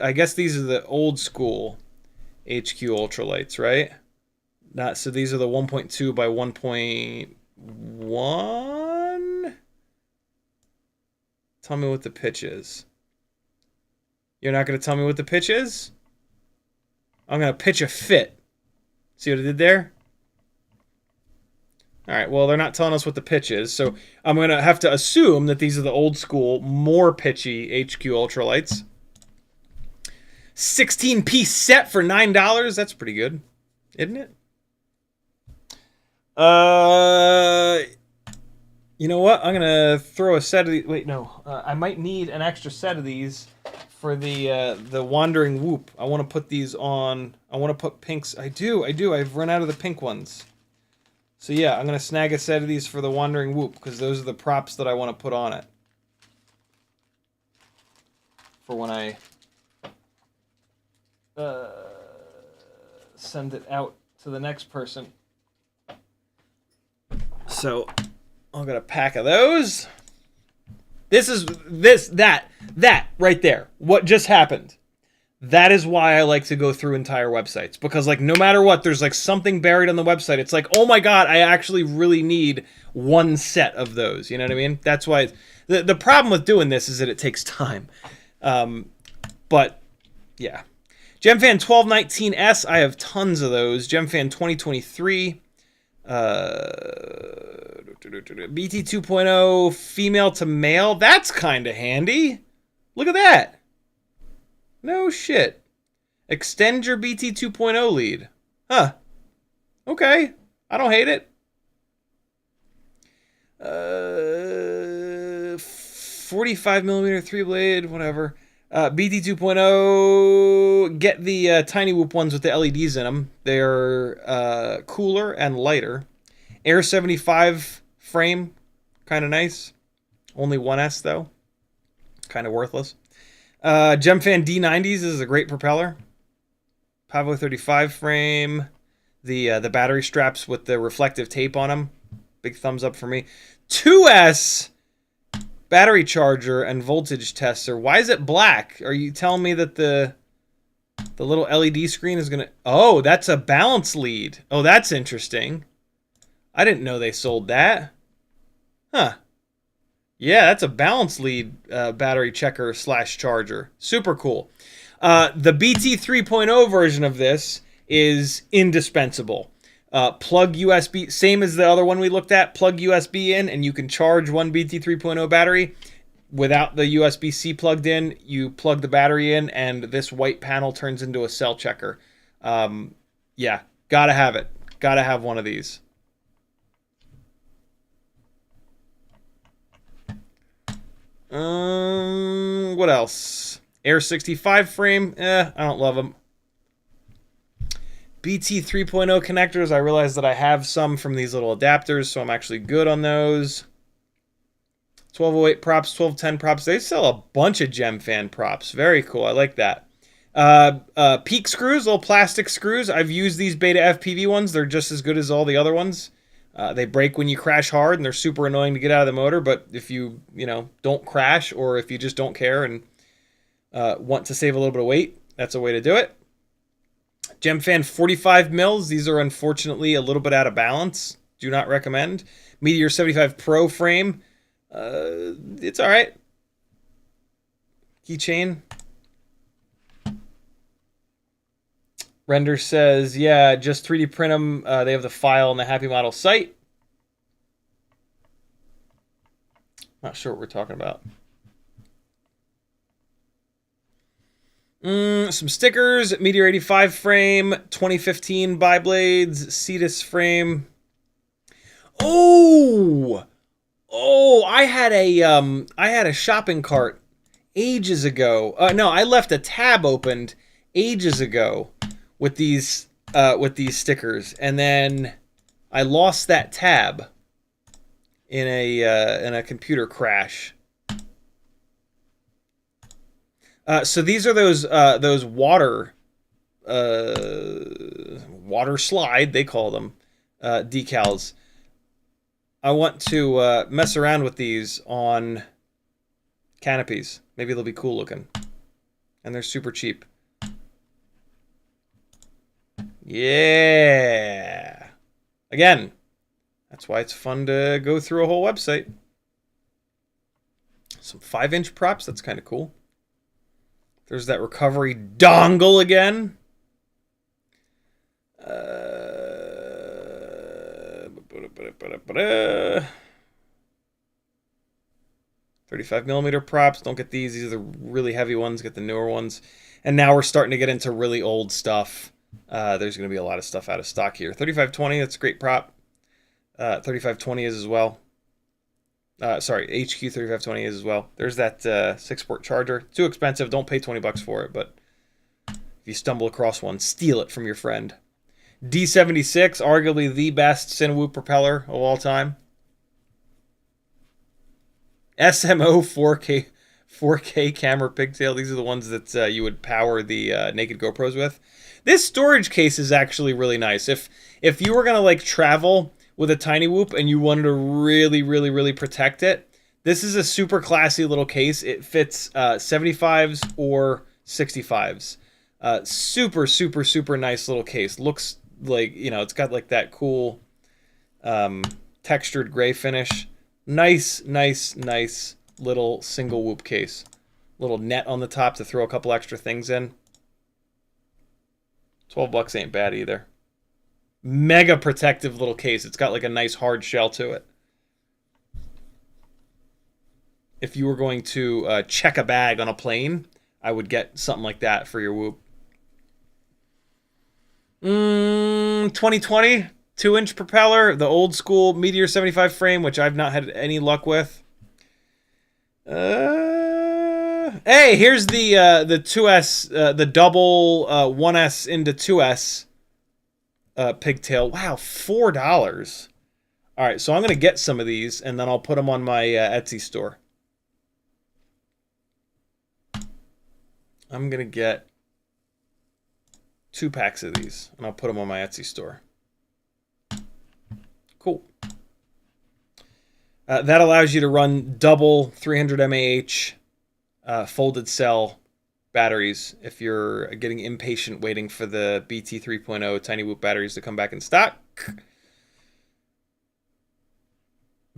I guess these are the old school HQ ultralights, right? So these are the 1.2 by 1.1. Tell me what the pitch is. You're not going to tell me what the pitch is? I'm going to pitch a fit. See what I did there? All right, well, they're not telling us what the pitch is, so I'm going to have to assume that these are the old school, more pitchy HQ ultralights. 16-piece set for $9. That's pretty good, isn't it? You know what? I'm gonna throw a set of these. Wait, no. I might need an extra set of these for the Wandering Whoop. I want to put these on. I want to put pinks. I do. I've run out of the pink ones. So yeah, I'm gonna snag a set of these for the Wandering Whoop because those are the props that I want to put on it for when I send it out to the next person. So I'll get a pack of those. That right there. What just happened? That is why I like to go through entire websites. Because, like, no matter what, there's, like, something buried on the website. It's like, oh my god, I actually really need one set of those. You know what I mean? That's why... The problem with doing this is that it takes time. But, yeah. GemFan 1219S, I have tons of those. GemFan 2023... BT 2.0 female to male. That's kind of handy. Look at that. No shit. Extend your BT 2.0 lead. Huh. Okay. I don't hate it. 45mm 3-blade, whatever. BT 2.0, get the Tiny Whoop ones with the LEDs in them. They're cooler and lighter. Air 75 frame, kind of nice. Only 1S though. Kind of worthless. GemFan D90s is a great propeller. Pavo 35 frame. The battery straps with the reflective tape on them. Big thumbs up for me. 2S battery charger and voltage tester. Why is it black? Are you telling me that the little LED screen is gonna... Oh, that's a balance lead. Oh, that's interesting. I didn't know they sold that. Huh. Yeah, that's a balance lead battery checker / charger. Super cool. The BT 3.0 version of this is indispensable. Plug USB, same as the other one we looked at, plug USB in, and you can charge one BT 3.0 battery. Without the USB-C plugged in, you plug the battery in, and this white panel turns into a cell checker. Yeah, gotta have it. Gotta have one of these. What else? Air 65 frame. I don't love them. BT 3.0 connectors. I realize that I have some from these little adapters, so I'm actually good on those. 1208 props, 1210 props. They sell a bunch of GemFan props. Very cool. I like that. Peak screws, little plastic screws. I've used these BetaFPV ones. They're just as good as all the other ones. They break when you crash hard, and they're super annoying to get out of the motor. But if you don't crash, or if you just don't care and want to save a little bit of weight, that's a way to do it. GemFan 45 mils. These are unfortunately a little bit out of balance. Do not recommend. Meteor 75 Pro frame. It's all right. Keychain. Render says, yeah, just 3D print them. They have the file on the Happy Model site. Not sure what we're talking about. Some stickers. Meteor 85 frame. 2015 bi-blades. Cetus frame. Oh! Oh, I had a shopping cart ages ago. No, I left a tab opened ages ago with these stickers, and then I lost that tab in a computer crash. So these are those water slide, they call them, decals. I want to mess around with these on canopies. Maybe they'll be cool looking. And they're super cheap. Yeah. Again, that's why it's fun to go through a whole website. Some 5-inch props, that's kind of cool. There's that recovery dongle again. 35mm props. Don't get these. These are the really heavy ones. Get the newer ones. And now we're starting to get into really old stuff. There's going to be a lot of stuff out of stock here. 3520, that's a great prop. 3520 is as well. Sorry, HQ 3520 is as well. There's that 6-port charger. Too expensive. Don't pay $20 for it, but if you stumble across one, steal it from your friend. D76, arguably the best Cinewhoop propeller of all time. SMO 4K camera pigtail. These are the ones that you would power the naked GoPros with. This storage case is actually really nice. If you were gonna like travel with a tiny whoop and you wanted to really protect it, this is a super classy little case. It fits 75s or 65s. Super nice little case. Looks like, you know, it's got like that cool textured gray finish. Nice little single whoop case. Little net on the top to throw a couple extra things in. $12 ain't bad either. Mega protective little case. It's got like a nice hard shell to it. If you were going to check a bag on a plane, I would get something like that for your whoop. 2020 2-inch propeller, the old school Meteor 75 frame, which I've not had any luck with. Hey, here's the 2S, the double 1S into 2S pigtail. Wow, $4. All right, so I'm gonna get some of these, and then I'll put them on my Etsy store. I'm gonna get 2 packs of these, and I'll put them on my Etsy store. Cool. That allows you to run double 300 mAh folded cell batteries if you're getting impatient waiting for the BT 3.0 Tiny Whoop batteries to come back in stock.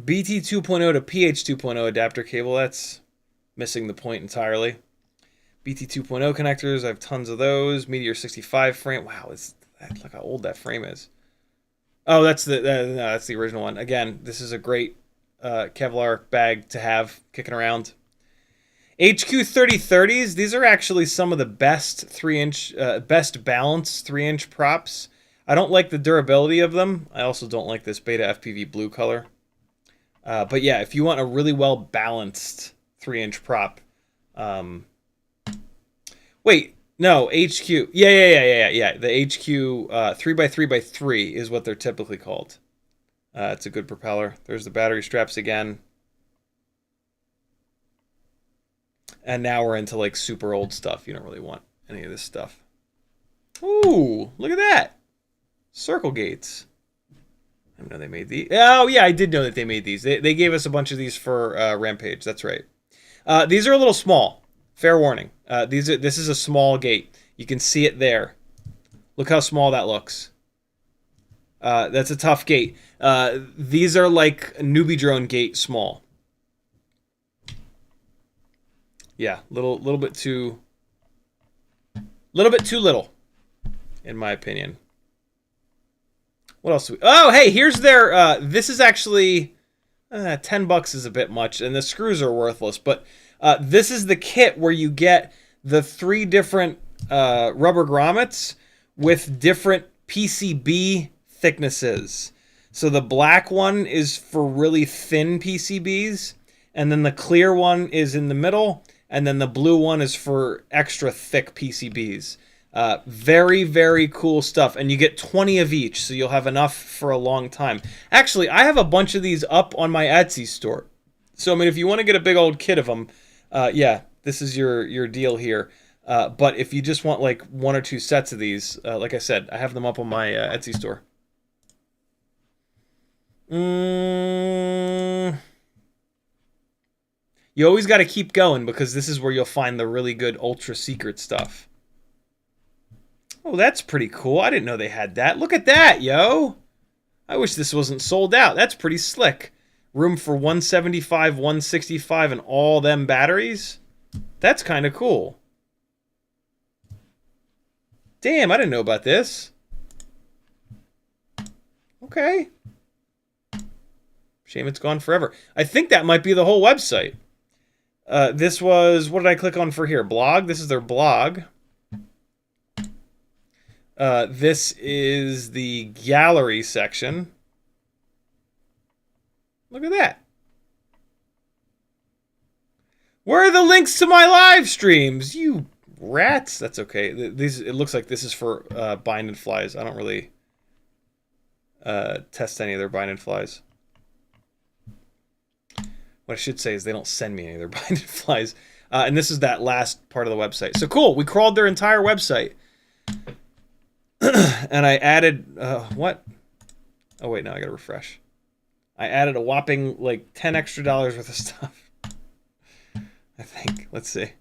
BT 2.0 to PH 2.0 adapter cable, that's missing the point entirely. BT 2.0 connectors, I have tons of those. Meteor 65 frame. Wow, look how old that frame is. Oh, that's the original one. Again, this is a great Kevlar bag to have kicking around. HQ 3030s. These are actually some of the best 3-inch, best balanced 3-inch props. I don't like the durability of them. I also don't like this BetaFPV blue color. But yeah, if you want a really well balanced 3-inch prop, wait, no, HQ. Yeah. The HQ 3x3x3 is what they're typically called. It's a good propeller. There's the battery straps again. And now we're into like super old stuff. You don't really want any of this stuff. Ooh, look at that. Circle gates. I didn't know they made these. Oh, yeah, I did know that they made these. They gave us a bunch of these for Rampage. That's right. These are a little small. Fair warning. This is a small gate. You can see it there. Look how small that looks. That's a tough gate. These are like newbie drone gate small. Yeah, little bit too little. in my opinion. What else? Oh, hey, here's their. This is actually $10 is a bit much, and the screws are worthless. But this is the kit where you get the 3 different rubber grommets with different PCB thicknesses. So the black one is for really thin PCBs, and then the clear one is in the middle, and then the blue one is for extra thick PCBs. Very, very cool stuff, and you get 20 of each, so you'll have enough for a long time. Actually, I have a bunch of these up on my Etsy store. So, I mean, if you want to get a big old kit of them, yeah, this is your deal here. But if you just want like 1 or 2 sets of these, like I said, I have them up on my Etsy store. You always got to keep going because this is where you'll find the really good ultra secret stuff. Oh, that's pretty cool. I didn't know they had that. Look at that, yo. I wish this wasn't sold out. That's pretty slick. Room for 175, 165, and all them batteries. That's kind of cool. Damn, I didn't know about this. Okay. Shame it's gone forever. I think that might be the whole website. This was... What did I click on for here? Blog? This is their blog. This is the gallery section. Look at that. Where are the links to my live streams? You rats. That's okay. It looks like this is for bind and flies. I don't really test any of their bind and flies. What I should say is they don't send me any of their bind and flies. And this is that last part of the website. So cool. We crawled their entire website. And I added, what? Oh, wait, no, I gotta refresh. I added a whopping, like, $10 extra worth of stuff. I think. Let's see.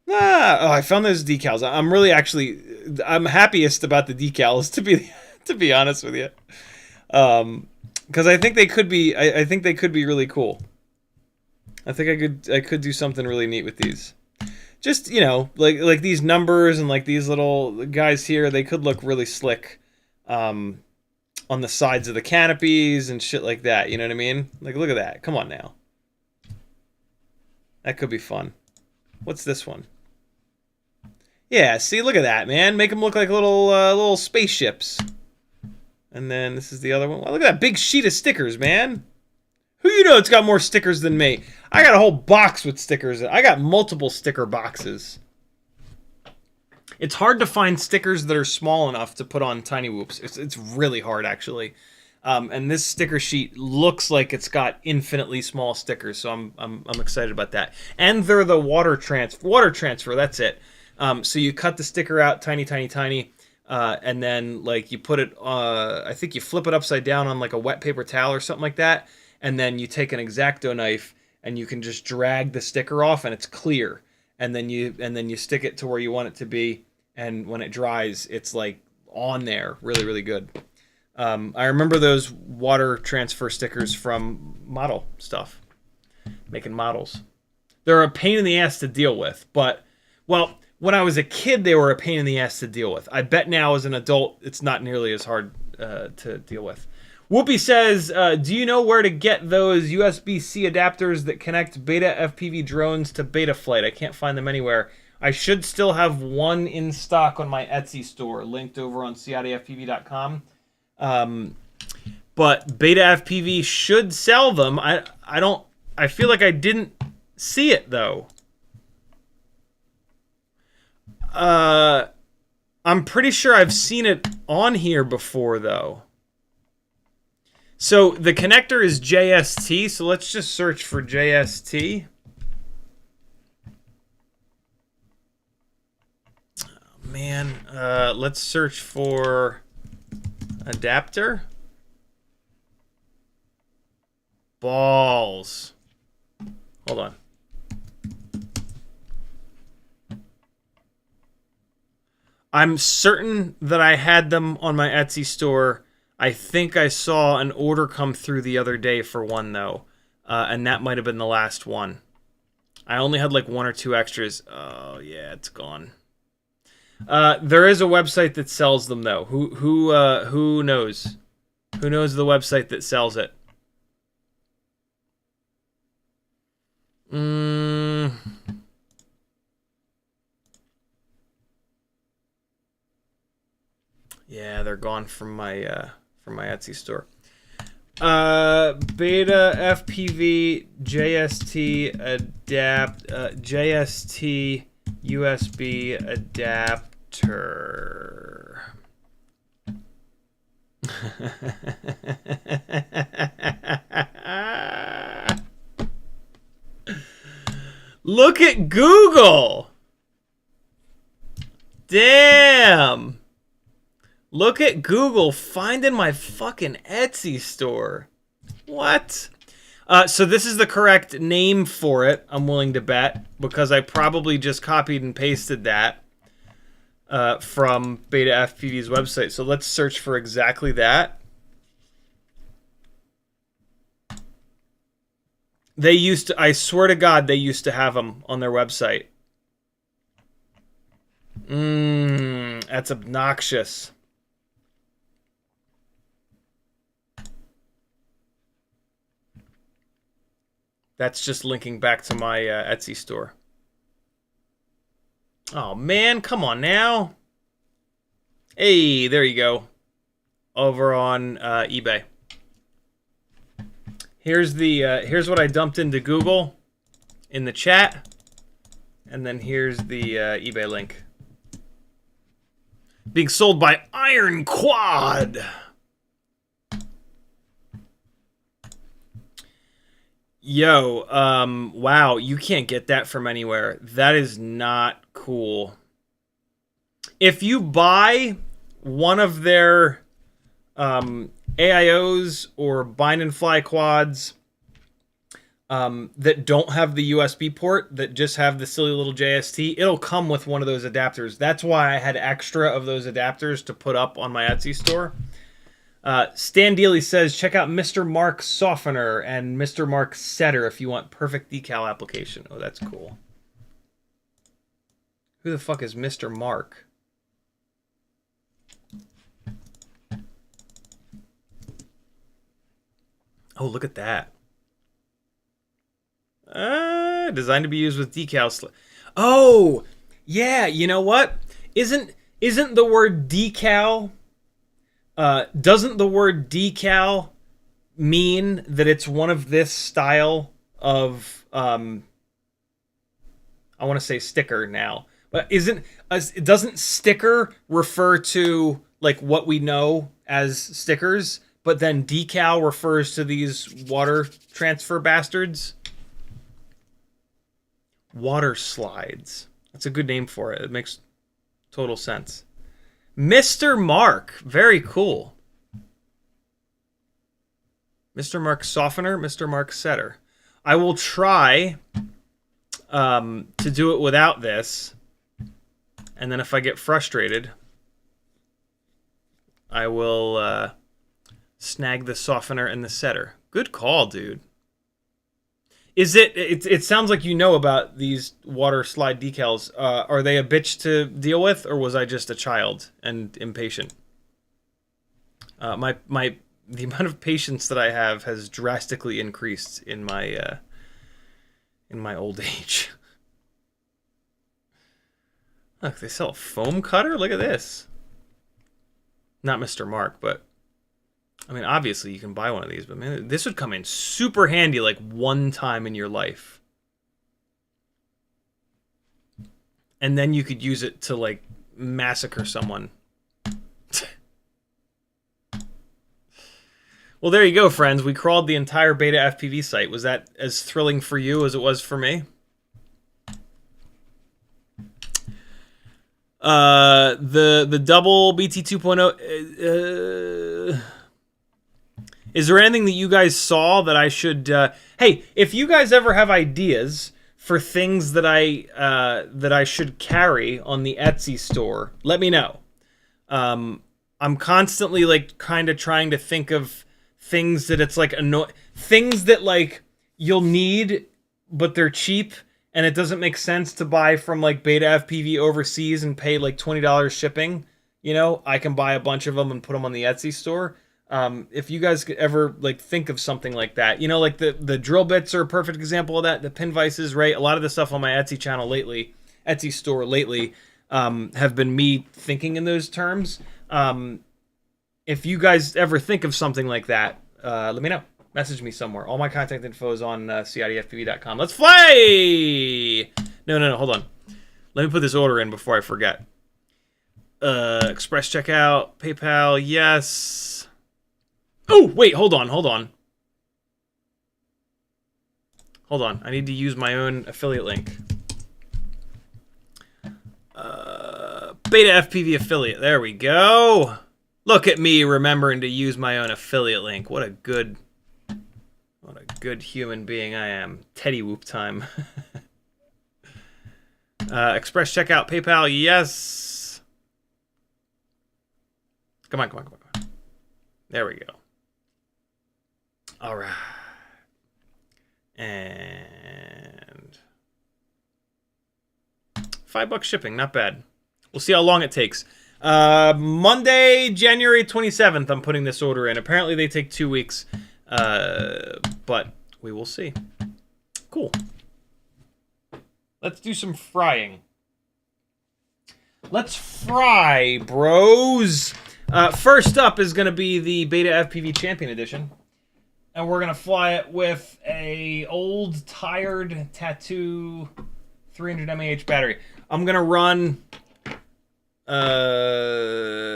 Oh, I found those decals. I'm really actually, I'm happiest about the decals, to be honest with you. Because I think they could be, I think they could be really cool. I think I could do something really neat with these. Just, you know, like these numbers and like these little guys here, they could look really slick on the sides of the canopies and shit like that. You know what I mean? Like, look at that. Come on now. That could be fun. What's this one? Yeah, see, look at that, man. Make them look like little spaceships. And then this is the other one. Well, look at that big sheet of stickers, man. Who you know it's got more stickers than me? I got a whole box with stickers. I got multiple sticker boxes. It's hard to find stickers that are small enough to put on Tiny Whoops. It's really hard, actually. And this sticker sheet looks like it's got infinitely small stickers, so I'm excited about that. And they're the water transfer. That's it. So you cut the sticker out, tiny, and then like you put it. I think you flip it upside down on like a wet paper towel or something like that. And then you take an X-Acto knife and you can just drag the sticker off and it's clear. And then you stick it to where you want it to be. And when it dries, it's like on there. Really, really good. I remember those water transfer stickers from model stuff. Making models. They're a pain in the ass to deal with. But, well, when I was a kid, they were a pain in the ass to deal with. I bet now as an adult, it's not nearly as hard to deal with. Whoopi says, do you know where to get those USB-C adapters that connect BetaFPV drones to Betaflight? I can't find them anywhere. I should still have one in stock on my Etsy store, linked over on CiottiFPV.com. But BetaFPV should sell them. I feel like I didn't see it, though. I'm pretty sure I've seen it on here before, though. So the connector is JST, so let's just search for JST. Oh, man, let's search for adapter. Balls. Hold on. I'm certain that I had them on my Etsy store. I think I saw an order come through the other day for one, though. And that might have been the last one. I only had like 1 or 2 extras. Oh, yeah, it's gone. There is a website that sells them though. Who knows? Who knows the website that sells it? Yeah, they're gone from my Etsy store. BetaFPV JST JST USB adapter. Look at Google. Damn. Look at Google finding my fucking Etsy store. What? So this is the correct name for it, I'm willing to bet, because I probably just copied and pasted that from BetaFPV's website. So let's search for exactly that. They used to, I swear to God, they used to have them on their website. That's obnoxious. That's just linking back to my Etsy store. Oh, man, come on now. Hey, there you go. Over on eBay. Here's here's what I dumped into Google in the chat. And then here's the eBay link. Being sold by Iron Quad. Yo, wow, you can't get that from anywhere. That is not cool. If you buy one of their AIOs or bind and fly quads that don't have the USB port, that just have the silly little JST, it'll come with one of those adapters. That's why I had extra of those adapters to put up on my Etsy store. Stan Dealey says, check out Mr. Mark Softener and Mr. Mark Setter if you want perfect decal application. Oh, that's cool. Who the fuck is Mr. Mark? Oh, look at that. Designed to be used with decals. Oh, yeah, you know what? Isn't the word decal... doesn't the word decal mean that it's one of this style of, I want to say sticker now, but doesn't sticker refer to like what we know as stickers, but then decal refers to these water transfer bastards? Water slides. That's a good name for it. It makes total sense. Mr. Mark. Very cool. Mr. Mark Softener, Mr. Mark Setter. I will try to do it without this. And then if I get frustrated, I will snag the softener and the setter. Good call, dude. Is it sounds like you know about these water slide decals. Are they a bitch to deal with, or was I just a child and impatient? The amount of patience that I have has drastically increased in my old age. Look, they sell a foam cutter? Look at this. Not Mr. Mark, but I mean, obviously you can buy one of these, but man, this would come in super handy like one time in your life. And then you could use it to like massacre someone. Well, there you go, friends. We crawled the entire BetaFPV site. Was that as thrilling for you as it was for me? The double BT 2.0... is there anything that you guys saw that I should... hey, if you guys ever have ideas for things that I should carry on the Etsy store, let me know. I'm constantly like kind of trying to think of things that it's like things that like you'll need, but they're cheap and it doesn't make sense to buy from like BetaFPV overseas and pay like $20 shipping, you know, I can buy a bunch of them and put them on the Etsy store. If you guys could ever like think of something like that, you know, like the drill bits are a perfect example of that. The pin vices, right? A lot of the stuff on my Etsy channel lately, Etsy store lately, have been me thinking in those terms. If you guys ever think of something like that, let me know. Message me somewhere. All my contact info is on CiottiFPV.com. Let's fly! No, hold on. Let me put this order in before I forget. Express checkout, PayPal, yes. Oh, wait, hold on. Hold on, I need to use my own affiliate link. BetaFPV affiliate, there we go. Look at me remembering to use my own affiliate link. What a good human being I am. Teddy whoop time. Express checkout, PayPal, yes. Come on. There we go. All right. And $5 shipping, not bad. We'll see how long it takes. Monday, January 27th, I'm putting this order in. Apparently they take 2 weeks, but we will see. Cool. Let's do some frying. Let's fry, bros. First up is going to be the BetaFPV Champion Edition. And we're going to fly it with a old, tired Tattoo 300 mAh battery. I'm going to run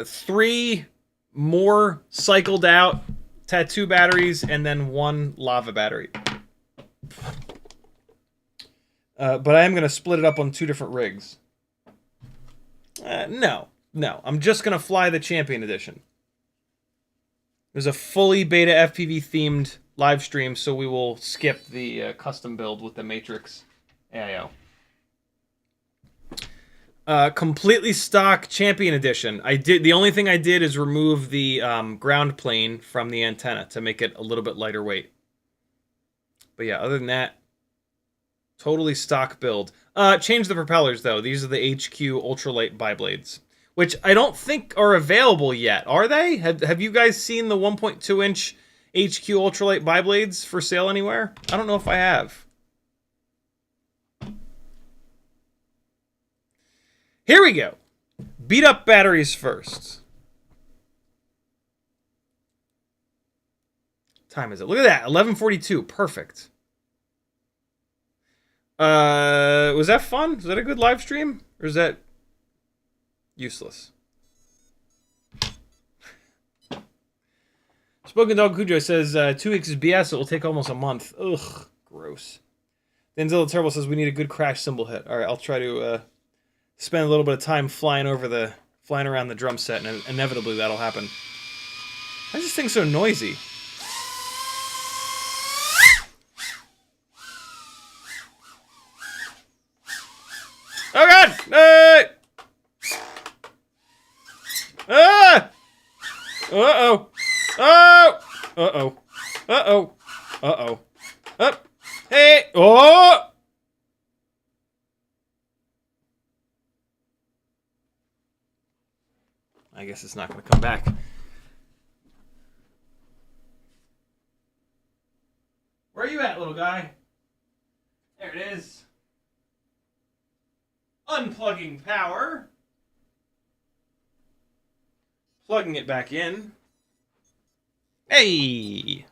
3 more cycled out Tattoo batteries and then 1 lava battery. But I am going to split it up on 2 different rigs. No. I'm just going to fly the Champion Edition. There's a fully BetaFPV themed live stream, so we will skip the custom build with the Matrix AIO. Completely stock Champion Edition. The only thing I did is remove the ground plane from the antenna to make it a little bit lighter weight. But yeah, other than that, totally stock build. Change the propellers though. These are the HQ ultralight biblades, which I don't think are available yet. Are they? Have you guys seen the 1.2 inch HQ ultralight biblades for sale anywhere? I don't know if I have. Here we go. Beat up batteries first. Time is it? Look at that. 11:42. Perfect. Was that fun? Was that a good live stream? Or is that useless? Spoken Dog Cujo says 2 weeks is BS. It will take almost a month. Ugh, gross. Denzilla Turbo says we need a good crash cymbal hit. All right, I'll try to spend a little bit of time flying around the drum set, and inevitably that'll happen. Why is this thing so noisy? Oh God! Ah! Uh-oh! Oh! Uh-oh! Uh-oh! Uh-oh! Up! Hey! Oh! I guess it's not going to come back. Where are you at, little guy? There it is. Unplugging power. Plugging it back in. Hey!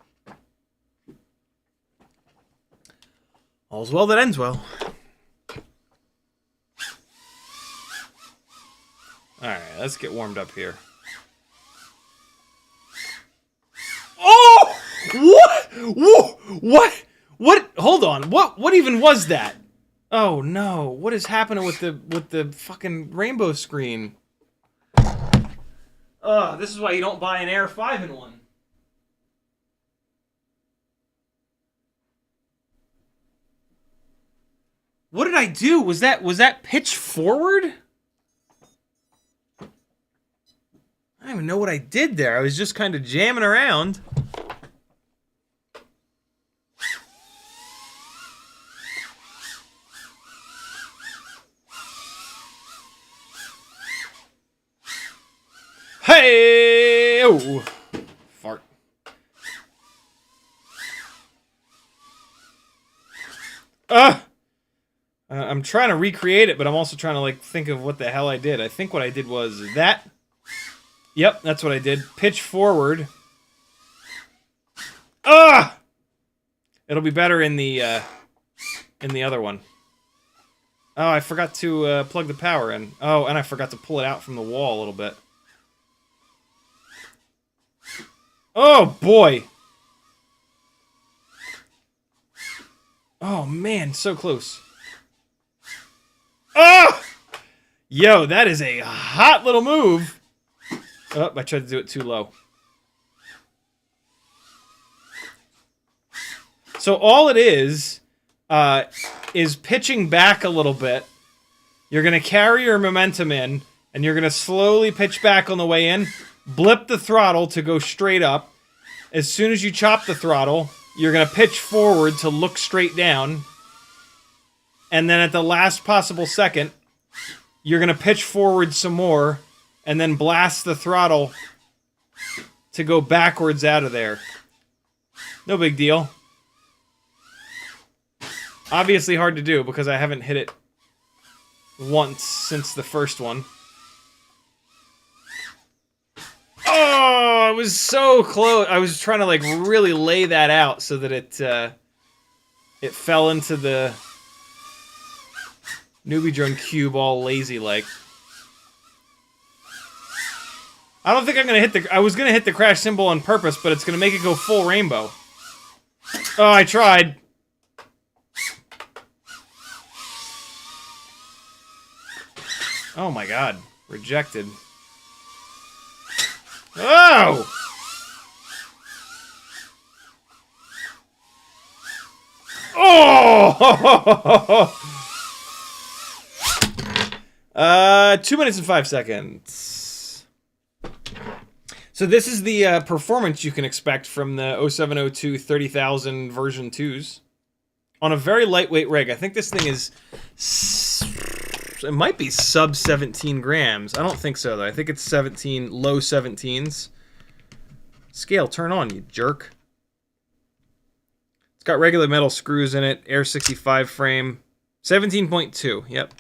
All's well that ends well. Alright, let's get warmed up here. Oh! What? Whoa! What? What? Hold on. What even was that? Oh no! What is happening with the fucking rainbow screen? This is why you don't buy an Air 5-in-1. What did I do? Was that pitch forward? I don't even know what I did there. I was just kind of jamming around. Hey! Oh! Fart. I'm trying to recreate it, but I'm also trying to, like, think of what the hell I did. I think what I did was that. Yep, that's what I did. Pitch forward. Ah! It'll be better in the other one. Oh, I forgot to plug the power in. Oh, and I forgot to pull it out from the wall a little bit. Oh, boy! Oh, man, so close. Oh! Yo, that is a hot little move. Oh, I tried to do it too low. So all it is pitching back a little bit. You're going to carry your momentum in, and you're going to slowly pitch back on the way in, blip the throttle to go straight up. As soon as you chop the throttle, you're going to pitch forward to look straight down. And then at the last possible second, you're going to pitch forward some more, and then blast the throttle to go backwards out of there. No big deal. Obviously hard to do because I haven't hit it once since the first one. Oh, it was so close. I was trying to like really lay that out so that it fell into the newbie drone cube all lazy like. I don't think I'm gonna hit the. I was gonna hit the crash symbol on purpose, but it's gonna make it go full rainbow. Oh, I tried. Oh my god. Rejected. Oh! Oh! 2 minutes and 5 seconds. So this is the performance you can expect from the 0702 30,000 version 2s. On a very lightweight rig. I think this thing is... It might be sub 17 grams. I don't think so, though. I think it's 17, low 17s. Scale, turn on, you jerk. It's got regular metal screws in it. Air 65 frame. 17.2, yep.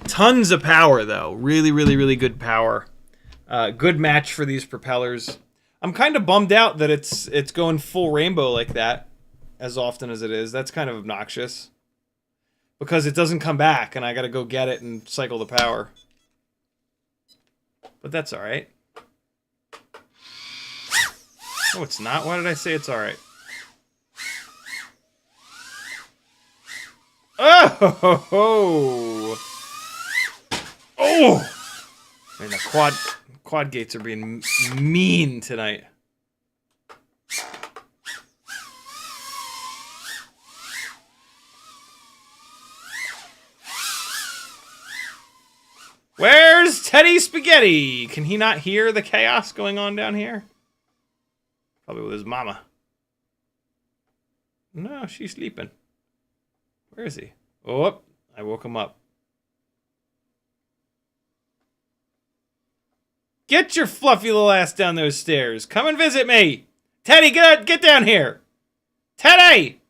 Tons of power, though. Really, really, really good power. Good match for these propellers. I'm kind of bummed out that it's going full rainbow like that as often as it is. That's kind of obnoxious. Because it doesn't come back, and I gotta go get it and cycle the power. But that's alright. No, it's not. Why did I say it's alright? Oh! Oh! Man, the quad gates are being mean tonight. Where's Teddy Spaghetti? Can he not hear the chaos going on down here? Probably with his mama. No, she's sleeping. Where is he? Oh, I woke him up. Get your fluffy little ass down those stairs. Come and visit me. Teddy, get down here. Teddy!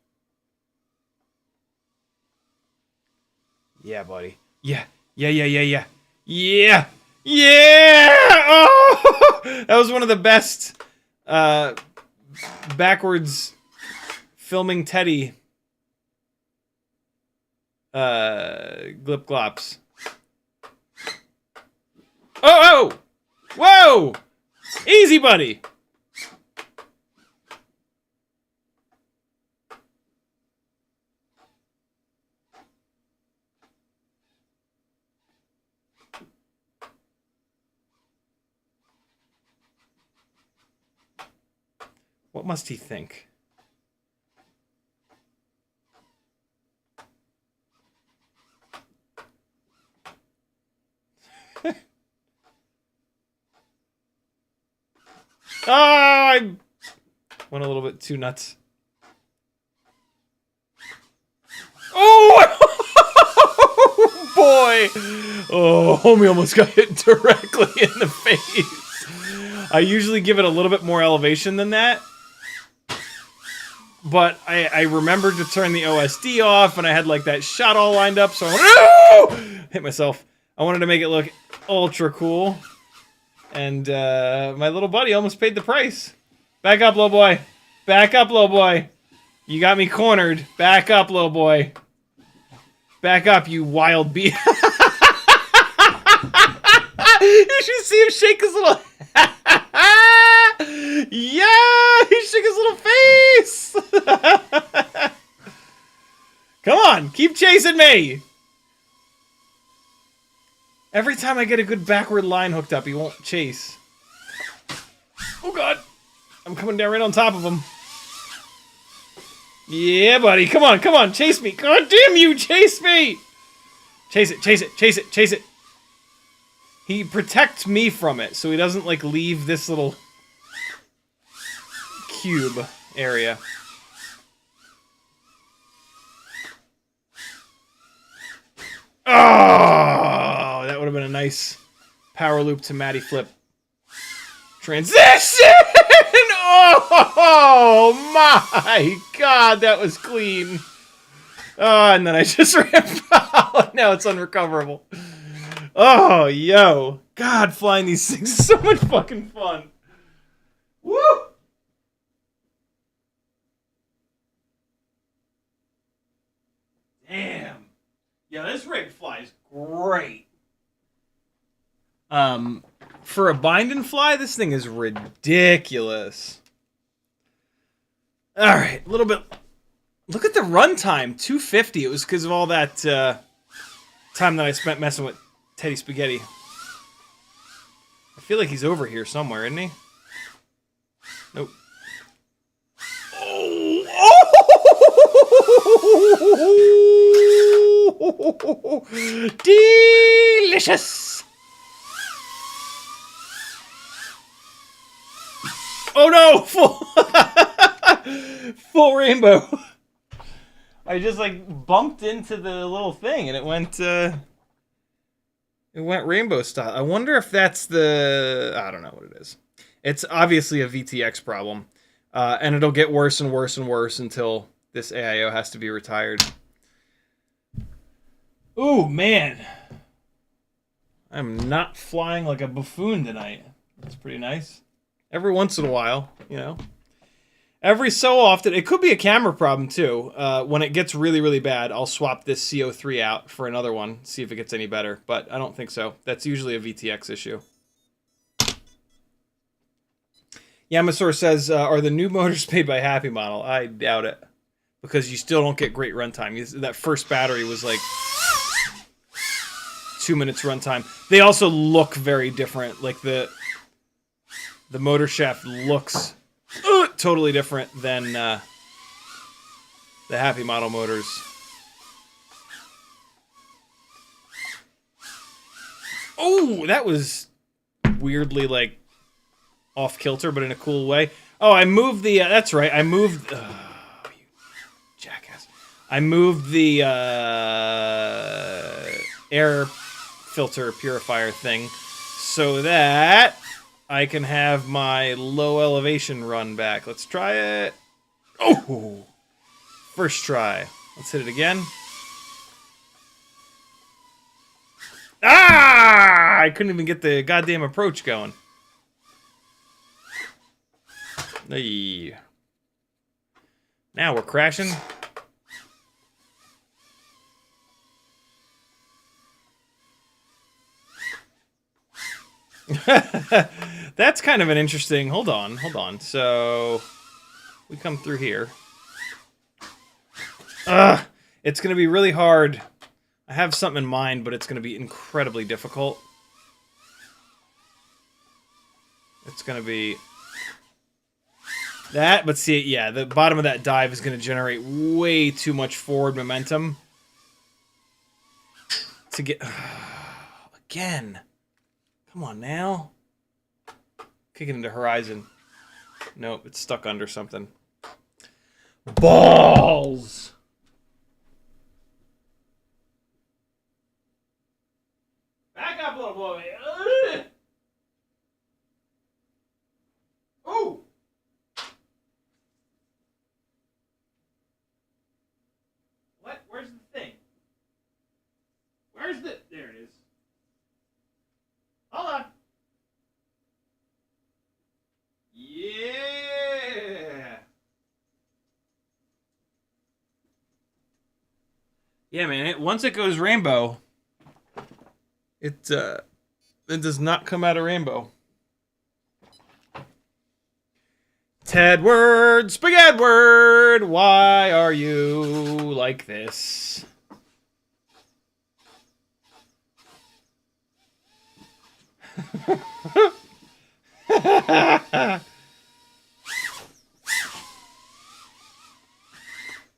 Yeah, buddy. Yeah. Yeah! Oh! That was one of the best backwards filming Teddy glip glops. Oh! Whoa! Easy, buddy! What must he think? Oh, I went a little bit too nuts. Oh! boy! Oh, homie almost got hit directly in the face. I usually give it a little bit more elevation than that. But I remembered to turn the OSD off, and I had like that shot all lined up, so I went, no! Hit myself. I wanted to make it look ultra cool. And my little buddy almost paid the price. Back up, little boy. Back up, little boy. You got me cornered. Back up, little boy. Back up, you wild beast. You should see him shake his little... Yeah! He shook his little face! Come on, keep chasing me! Every time I get a good backward line hooked up, he won't chase. Oh god! I'm coming down right on top of him. Yeah, buddy, come on, chase me! God damn you, chase me! Chase it, chase it, chase it, chase it! He protects me from it, so he doesn't, like, leave this little cube area. Oh, that would have been a nice power loop to Matty flip. Transition! Oh my god, that was clean. Oh, and then I just ran out. Now it's unrecoverable. Oh, yo. God, flying these things is so much fucking fun. Woo! Damn. Yeah, this rig flies great. For a bind and fly, this thing is ridiculous. Alright, a little bit... Look at the runtime, 250. It was because of all that time that I spent messing with Teddy Spaghetti. I feel like he's over here somewhere, isn't he? Nope. Oh! Delicious! Oh no! Full rainbow. I just like bumped into the little thing and it went rainbow style. I wonder if that's the... I don't know what it is. It's obviously a VTX problem. And it'll get worse and worse and worse until this AIO has to be retired. Ooh, man. I'm not flying like a buffoon tonight. That's pretty nice. Every once in a while, you know. Every so often, it could be a camera problem too. When it gets really, really bad, I'll swap this CO3 out for another one, see if it gets any better. But I don't think so. That's usually a VTX issue. Yamasaur says, are the new motors made by Happy Model? I doubt it. Because you still don't get great runtime. That first battery was like 2 minutes runtime. They also look very different. Like the motor shaft looks totally different than the Happy Model motors. Oh, that was weirdly like off kilter, but in a cool way. Oh, I moved the... that's right. I moved... you jackass. I moved the air filter purifier thing so that I can have my low elevation run back. Let's try it. Oh! First try. Let's hit it again. Ah! I couldn't even get the goddamn approach going. Hey. Now we're crashing. That's kind of an interesting... Hold on. So, we come through here. It's going to be really hard. I have something in mind, but it's going to be incredibly difficult. It's going to be... that, but see, yeah, the bottom of that dive is going to generate way too much forward momentum. To get... again. Come on now. Kick it into horizon. Nope, it's stuck under something. Balls! Oh boy. Oh. What? Where's the thing? Where's the? There it is. Hold on. Yeah. Yeah, man. Once it goes rainbow, it does not come out of rainbow. Tedward, Spaghettward, why are you like this?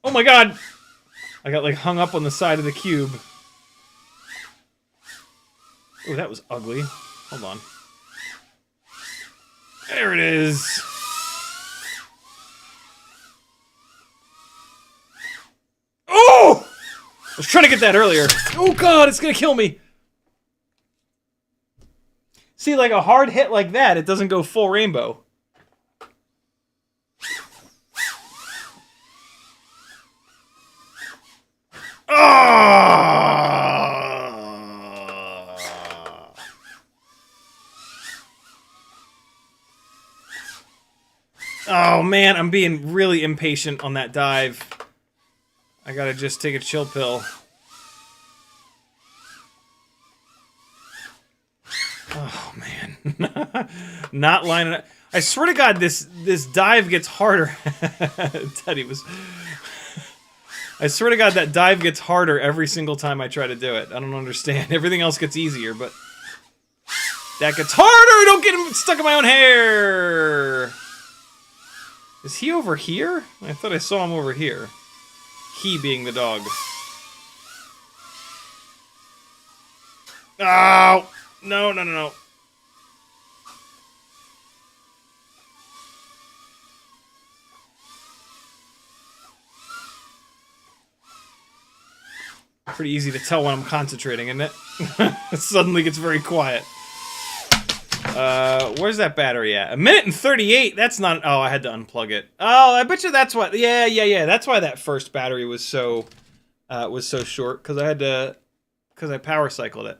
Oh my god! I got like hung up on the side of the cube. Oh, that was ugly. Hold on. There it is. Oh! I was trying to get that earlier. Oh god, it's gonna kill me. See, like a hard hit like that, it doesn't go full rainbow. Oh man, I'm being really impatient on that dive. I gotta just take a chill pill. Oh man. Not lining up. I swear to God, this dive gets harder. Teddy was... I swear to God, that dive gets harder every single time I try to do it. I don't understand. Everything else gets easier, but... that gets harder! Don't get him stuck in my own hair! Is he over here? I thought I saw him over here. He being the dog. Oh! No, no, no, no. Pretty easy to tell when I'm concentrating, isn't it? It suddenly gets very quiet. Where's that battery at? 1:38? That's not... oh, I had to unplug it. Oh, I bet you that's what... yeah. That's why that first battery was so short, because I had to... because I power cycled it.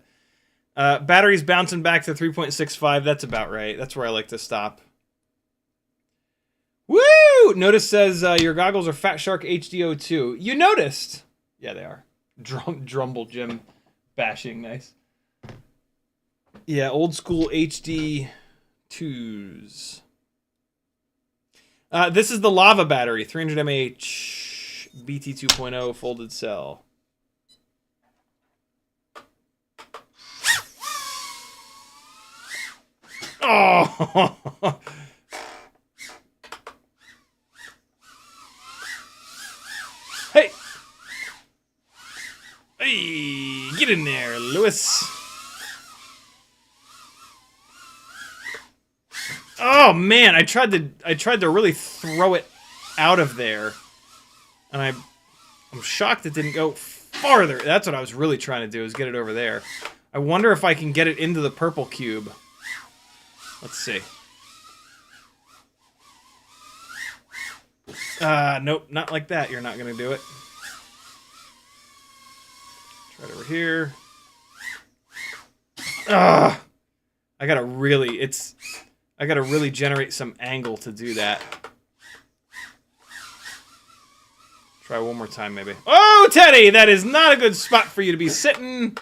Battery's bouncing back to 3.65. That's about right. That's where I like to stop. Woo! Notice says, your goggles are Fat Shark HDO2. You noticed! Yeah, they are. Drumble Jim bashing. Nice. Yeah, old school HD 2s. This is the lava battery, 300 mAh, BT 2.0 folded cell. Oh! Hey! Hey! Get in there, Lewis! Oh man, I tried to really throw it out of there, and I'm shocked it didn't go farther. That's what I was really trying to do, is get it over there. I wonder if I can get it into the purple cube. Let's see. Nope, not like that. You're not gonna do it. Try it over here. I gotta really generate some angle to do that. Try one more time, maybe. Oh, Teddy! That is not a good spot for you to be sitting.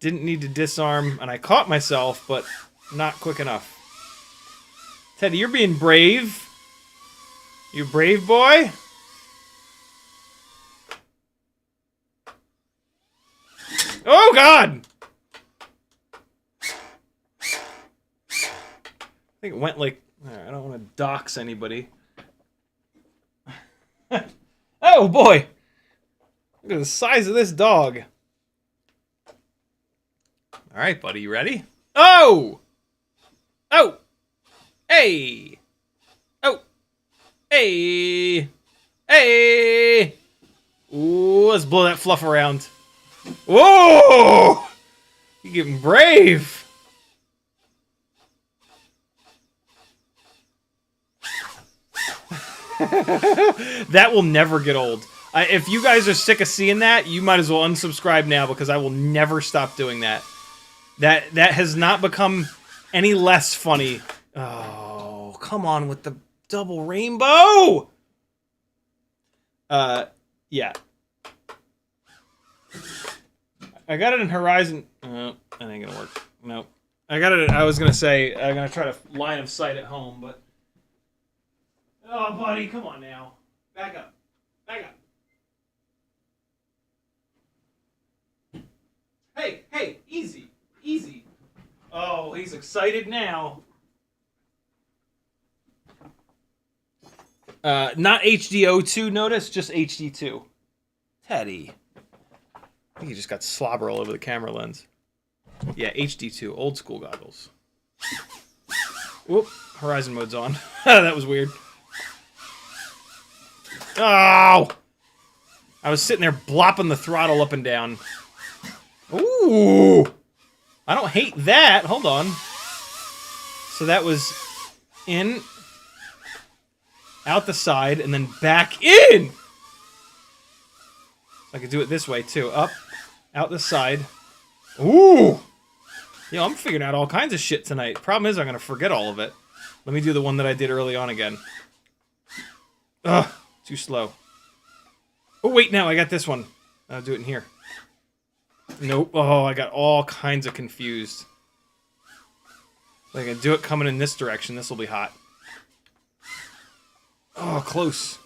Didn't need to disarm, and I caught myself, but not quick enough. Teddy, you're being brave. You brave boy? Oh, God! I think it went like... I don't want to dox anybody. Oh, boy! Look at the size of this dog. Alright, buddy, you ready? Oh! Oh! Hey! Oh! Hey! Hey! Ooh, let's blow that fluff around. Whoa! You're getting brave. That will never get old. If you guys are sick of seeing that, you might as well unsubscribe now because I will never stop doing that. That has not become any less funny. Oh, come on with the double rainbow! Yeah. I got it in Horizon. Oh, that ain't gonna work. Nope. I got it. I was gonna say I'm gonna try to line of sight at home, but oh, buddy, come on now, back up, back up. Hey, hey, easy, easy. Oh, he's excited now. Not HDO2, notice, just HD2. Teddy. I think he just got slobber all over the camera lens. Yeah, HD2, old school goggles. Whoop, Horizon mode's on. That was weird. Oh! I was sitting there blopping the throttle up and down. Ooh! I don't hate that. Hold on. So that was in, out the side, and then back in! I could do it this way, too. Up, out the side. Ooh! Yo, I'm figuring out all kinds of shit tonight. Problem is, I'm going to forget all of it. Let me do the one that I did early on again. Ugh, too slow. Oh, wait, no, I got this one. I'll do it in here. Nope. Oh, I got all kinds of confused. I can do it coming in this direction. This will be hot. Oh, close.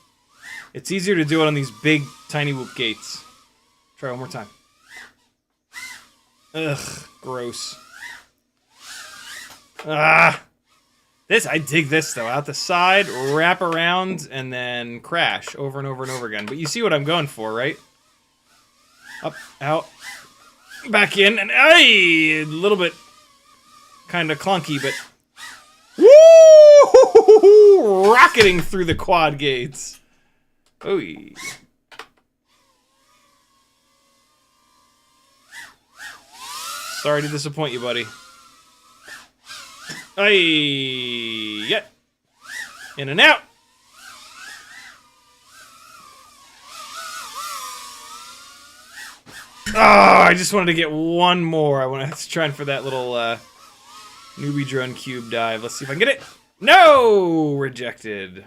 It's easier to do it on these big, tiny whoop gates. Try one more time. Ugh, gross. Ah! I dig this, though. Out the side, wrap around, and then crash over and over and over again. But you see what I'm going for, right? Up, out, back in, and ay! A little bit kind of clunky, but... Woo! Rocketing through the quad gates. Oh, yeah. Sorry to disappoint you, buddy. Hey, yeah. In and out. Oh, I just wanted to get one more. I want to try for that little newbie drone cube dive. Let's see if I can get it. No! Rejected.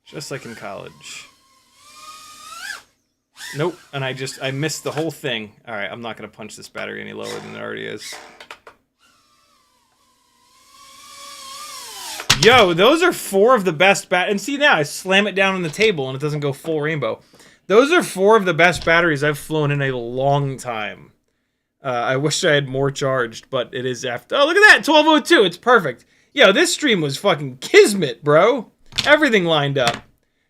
Just like in college. Nope, and I missed the whole thing. Alright, I'm not going to punch this battery any lower than it already is. Yo, those are 4 of the best and see now, I slam it down on the table and it doesn't go full rainbow. Those are 4 of the best batteries I've flown in a long time. I wish I had more charged, but it is after... Oh, look at that! 1202, it's perfect. Yo, this stream was fucking kismet, bro. Everything lined up.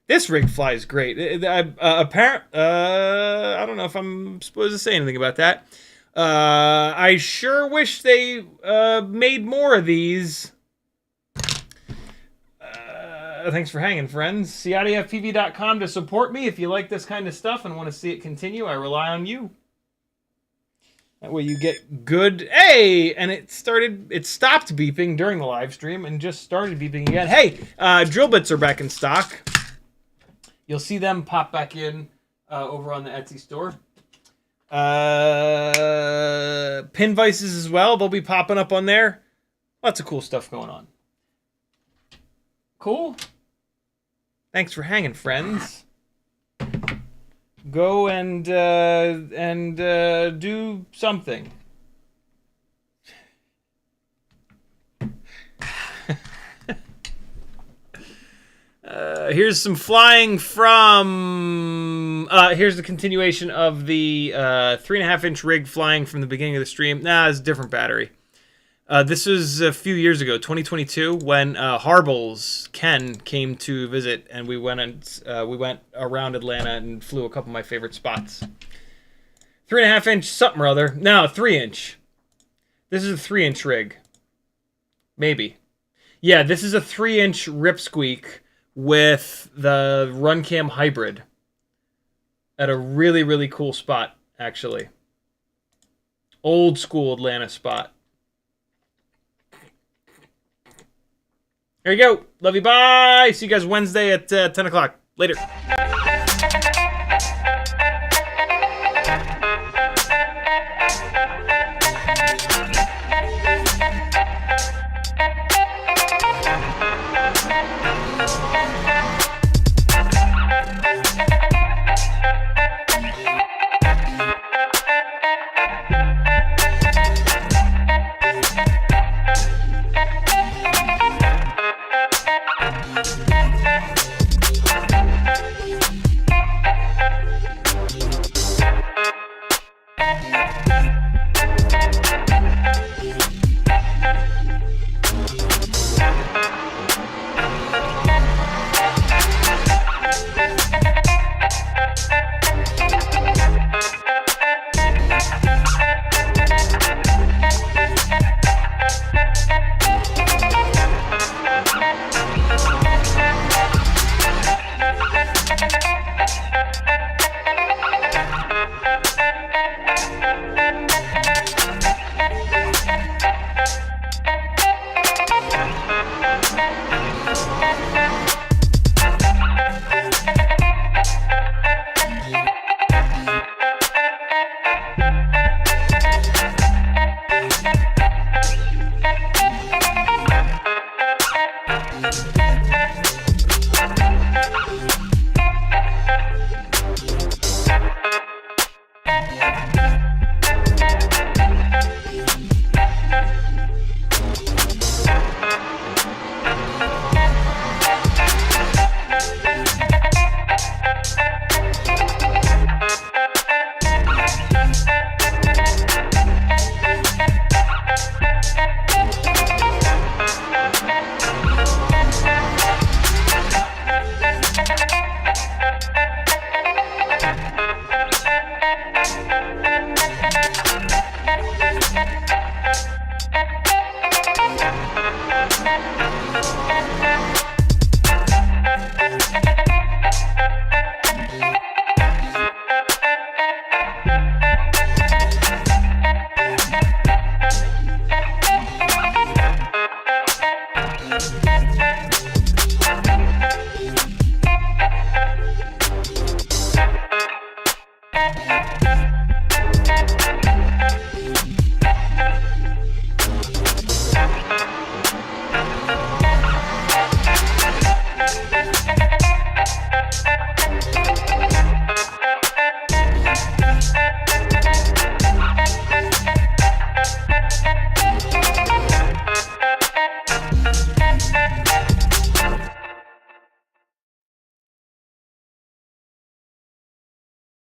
This rig flies great. I don't know if I'm supposed to say anything about that. I sure wish they made more of these. Thanks for hanging, friends. CiottiFPV.com to support me if you like this kind of stuff and want to see it continue. I rely on you. That way you get good... Hey! And it stopped beeping during the live stream and just started beeping again. Hey! Drill bits are back in stock. You'll see them pop back in over on the Etsy store. Pin vices as well. They'll be popping up on there. Lots of cool stuff going on. Cool? Thanks for hanging, friends. Go and do something. Here's some flying from... here's the continuation of the 3.5-inch rig flying from the beginning of the stream. Nah, it's a different battery. This was a few years ago, 2022, when Harbles Ken came to visit, and we went around Atlanta and flew a couple of my favorite spots. 3.5-inch something or other. No, 3-inch. This is a 3-inch rig. Maybe. Yeah, this is a 3-inch Ripsqueak with the Runcam hybrid at a really, really cool spot. actually. Old school Atlanta spot. There you go. Love you. Bye. See you guys Wednesday at 10 o'clock. Later.